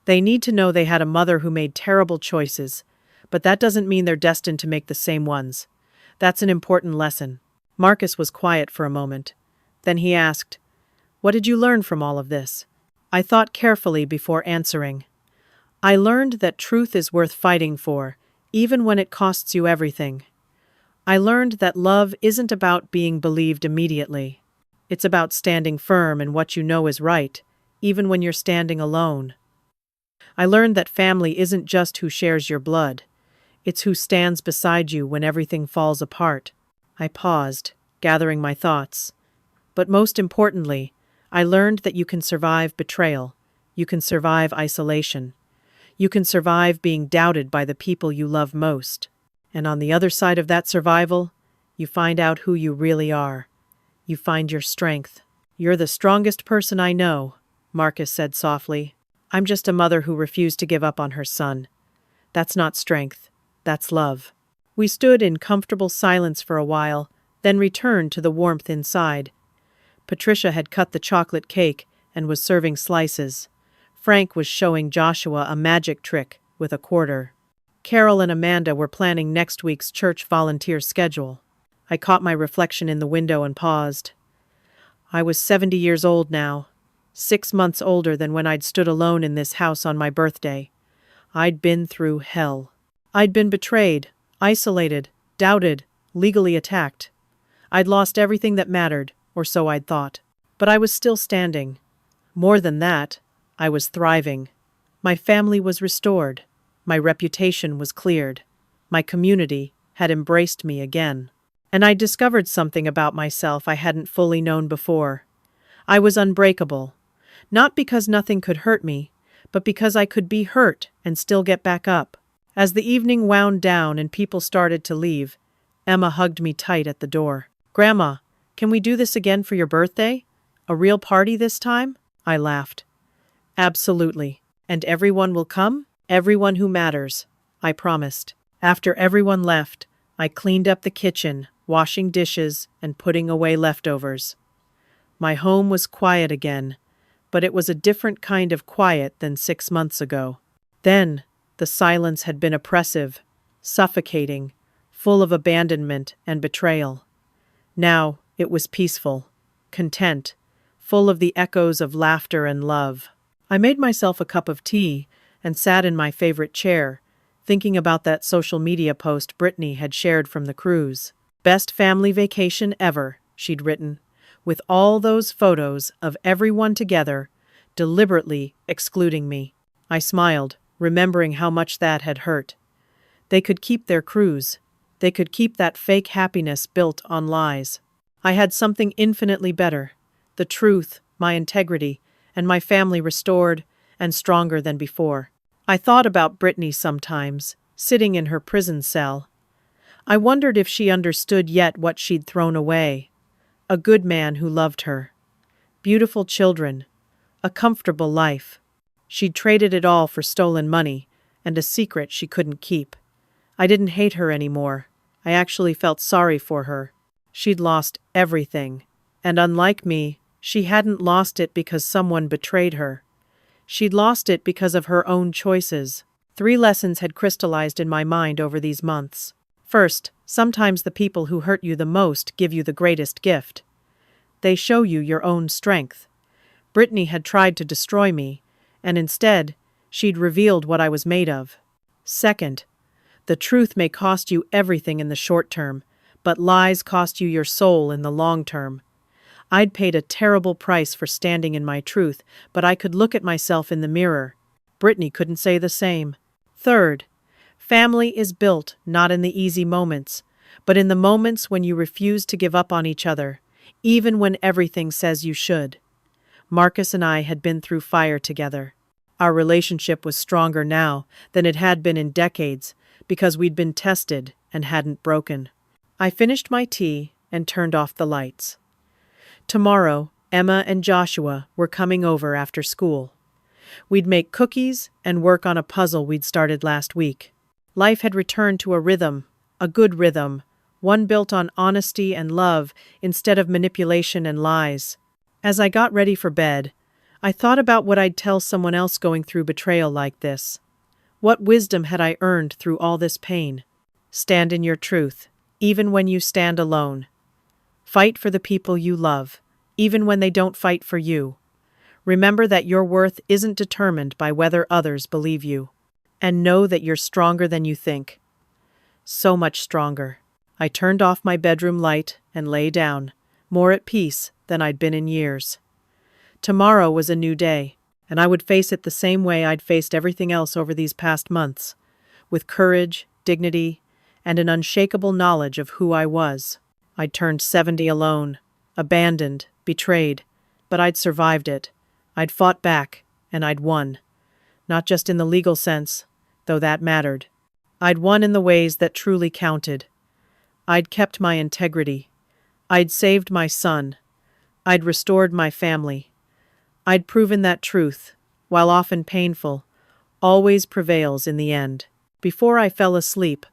They need to know they had a mother who made terrible choices, but that doesn't mean they're destined to make the same ones. That's an important lesson." Marcus was quiet for a moment. Then he asked, "What did you learn from all of this?" I thought carefully before answering. "I learned that truth is worth fighting for, even when it costs you everything. I learned that love isn't about being believed immediately. It's about standing firm in what you know is right, even when you're standing alone. I learned that family isn't just who shares your blood. It's who stands beside you when everything falls apart." I paused, gathering my thoughts. "But most importantly, I learned that you can survive betrayal. You can survive isolation. You can survive being doubted by the people you love most. And on the other side of that survival, you find out who you really are. You find your strength." "You're the strongest person I know," Marcus said softly. "I'm just a mother who refused to give up on her son. That's not strength. That's love." We stood in comfortable silence for a while, then returned to the warmth inside. Patricia had cut the chocolate cake and was serving slices. Frank was showing Joshua a magic trick with a quarter. Carol and Amanda were planning next week's church volunteer schedule. I caught my reflection in the window and paused. I was 70 years old now, 6 months older than when I'd stood alone in this house on my birthday. I'd been through hell. I'd been betrayed, isolated, doubted, legally attacked. I'd lost everything that mattered, or so I'd thought. But I was still standing. More than that, I was thriving. My family was restored. My reputation was cleared. My community had embraced me again. And I discovered something about myself I hadn't fully known before. I was unbreakable. Not because nothing could hurt me, but because I could be hurt and still get back up. As the evening wound down and people started to leave, Emma hugged me tight at the door. "Grandma, can we do this again for your birthday? A real party this time?" I laughed. "Absolutely. And everyone will come? Everyone who matters," I promised. After everyone left, I cleaned up the kitchen, washing dishes and putting away leftovers. My home was quiet again, but it was a different kind of quiet than 6 months ago. Then, the silence had been oppressive, suffocating, full of abandonment and betrayal. Now, it was peaceful, content, full of the echoes of laughter and love. I made myself a cup of tea and sat in my favorite chair, thinking about that social media post Brittany had shared from the cruise. "Best family vacation ever," she'd written, with all those photos of everyone together, deliberately excluding me. I smiled, remembering how much that had hurt. They could keep their cruise. They could keep that fake happiness built on lies. I had something infinitely better: the truth, my integrity, and my family restored and stronger than before. I thought about Brittany sometimes, sitting in her prison cell. I wondered if she understood yet what she'd thrown away. A good man who loved her. Beautiful children. A comfortable life. She'd traded it all for stolen money and a secret she couldn't keep. I didn't hate her anymore. I actually felt sorry for her. She'd lost everything. And unlike me, she hadn't lost it because someone betrayed her. She'd lost it because of her own choices. 3 lessons had crystallized in my mind over these months. First, sometimes the people who hurt you the most give you the greatest gift. They show you your own strength. Brittany had tried to destroy me, and instead, she'd revealed what I was made of. Second, the truth may cost you everything in the short term, but lies cost you your soul in the long term. I'd paid a terrible price for standing in my truth, but I could look at myself in the mirror. Brittany couldn't say the same. Third, family is built not in the easy moments, but in the moments when you refuse to give up on each other, even when everything says you should. Marcus and I had been through fire together. Our relationship was stronger now than it had been in decades because we'd been tested and hadn't broken. I finished my tea and turned off the lights. Tomorrow, Emma and Joshua were coming over after school. We'd make cookies and work on a puzzle we'd started last week. Life had returned to a rhythm, a good rhythm, one built on honesty and love instead of manipulation and lies. As I got ready for bed, I thought about what I'd tell someone else going through betrayal like this. What wisdom had I earned through all this pain? Stand in your truth, even when you stand alone. Fight for the people you love, even when they don't fight for you. Remember that your worth isn't determined by whether others believe you. And know that you're stronger than you think. So much stronger. I turned off my bedroom light and lay down, more at peace than I'd been in years. Tomorrow was a new day, and I would face it the same way I'd faced everything else over these past months, with courage, dignity, and an unshakable knowledge of who I was. I'd turned 70 alone, abandoned, betrayed, but I'd survived it. I'd fought back, and I'd won. Not just in the legal sense, though that mattered. I'd won in the ways that truly counted. I'd kept my integrity. I'd saved my son. I'd restored my family. I'd proven that truth, while often painful, always prevails in the end. Before I fell asleep,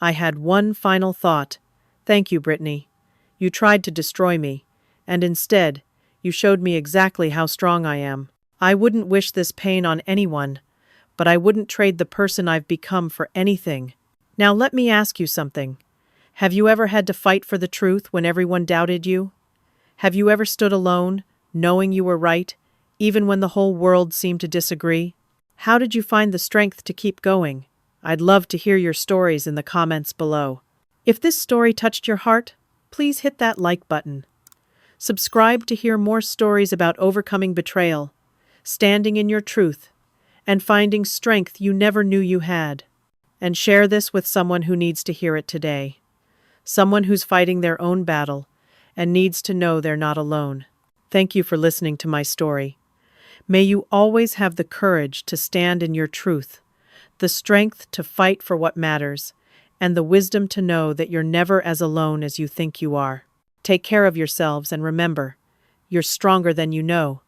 I had one final thought. Thank you, Brittany. You tried to destroy me, and instead, you showed me exactly how strong I am. I wouldn't wish this pain on anyone, but I wouldn't trade the person I've become for anything. Now let me ask you something. Have you ever had to fight for the truth when everyone doubted you? Have you ever stood alone, knowing you were right, even when the whole world seemed to disagree? How did you find the strength to keep going? I'd love to hear your stories in the comments below. If this story touched your heart, please hit that like button. Subscribe to hear more stories about overcoming betrayal, standing in your truth, and finding strength you never knew you had. And share this with someone who needs to hear it today. Someone who's fighting their own battle and needs to know they're not alone. Thank you for listening to my story. May you always have the courage to stand in your truth, the strength to fight for what matters, and the wisdom to know that you're never as alone as you think you are. Take care of yourselves and remember, you're stronger than you know.